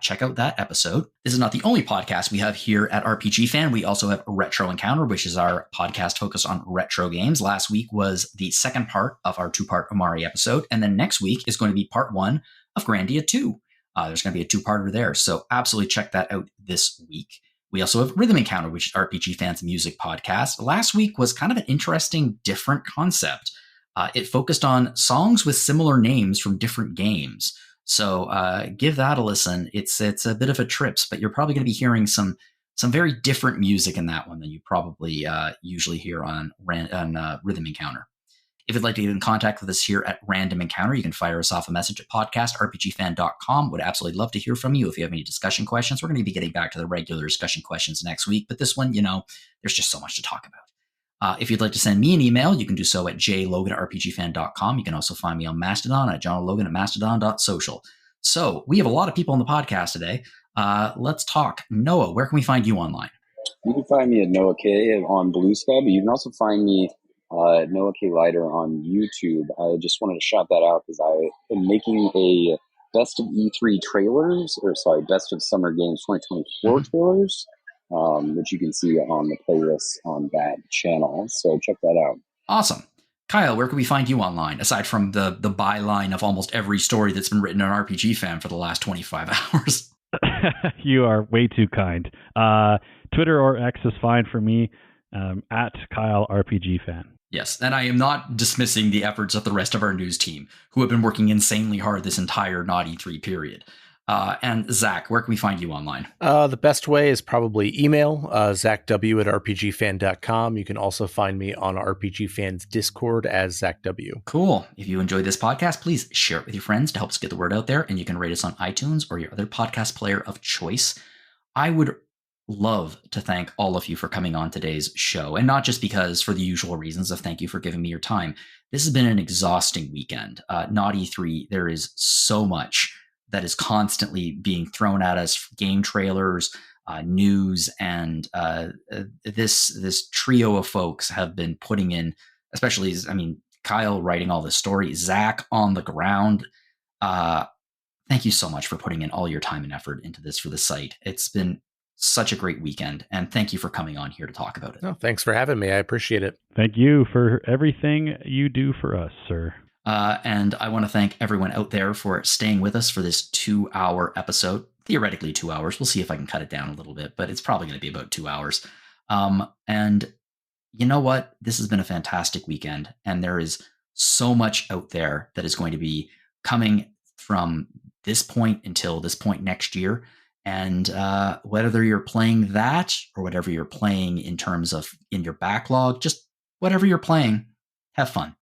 S1: check out that episode. This is not the only podcast we have here at RPG Fan. We also have Retro Encounter, which is our podcast focused on retro games. Last week was the second part of our 2-part Omari episode. And then next week is going to be part 1 of Grandia 2. There's going to be a 2-parter there. So absolutely check that out this week. We also have Rhythm Encounter, which is RPG Fan's music podcast. Last week was kind of an interesting, different concept. It focused on songs with similar names from different games. So give that a listen. It's a bit of a trip, but you're probably going to be hearing some some very different music in that one than you probably usually hear on Rhythm Encounter. If you'd like to get in contact with us here at Random Encounter, you can fire us off a message at podcast@rpgfan.com. Would absolutely love to hear from you if you have any discussion questions. We're going to be getting back to the regular discussion questions next week, but this one, there's just so much to talk about. If you'd like to send me an email, you can do so at jlogan@rpgfan.com. You can also find me on Mastodon at johnlogan@mastodon.social. So we have a lot of people on the podcast today. Let's talk. Noah, where can we find you online?
S3: You can find me at Noah K on Blue Sky, but you can also find me Noah K. Leiter on YouTube. I just wanted to shout that out because I am making a best of E3 trailers, best of Summer Games 2024 trailers, which you can see on the playlist on that channel. So check that out.
S1: Awesome. Kyle, where can we find you online, aside from the byline of almost every story that's been written on RPG Fan for the last 25 hours?
S2: You are way too kind. Twitter or X is fine for me, at Kyle RPG Fan.
S1: Yes, and I am not dismissing the efforts of the rest of our news team, who have been working insanely hard this entire Not-E3 period. And Zach, where can we find you online?
S4: The best way is probably email, zachw@rpgfan.com. You can also find me on RPG Fan's Discord as Zach W.
S1: Cool. If you enjoyed this podcast, please share it with your friends to help us get the word out there, and you can rate us on iTunes or your other podcast player of choice. I would love to thank all of you for coming on today's show, and not just because for the usual reasons of thank you for giving me your time. This has been an exhausting weekend. Not-E3, there is so much that is constantly being thrown at us: game trailers, news, and this trio of folks have been putting in, especially, Kyle writing all the story, Zach on the ground. Thank you so much for putting in all your time and effort into this for the site. It's been such a great weekend, and thank you for coming on here to talk about it.
S4: Oh, thanks for having me. I appreciate it.
S2: Thank you for everything you do for us, sir.
S1: And I want to thank everyone out there for staying with us for this 2-hour episode. Theoretically 2 hours. We'll see if I can cut it down a little bit, but it's probably going to be about 2 hours. And you know what? This has been a fantastic weekend, and there is so much out there that is going to be coming from this point until this point next year. And whether you're playing that or whatever you're playing in terms of in your backlog, just whatever you're playing, have fun.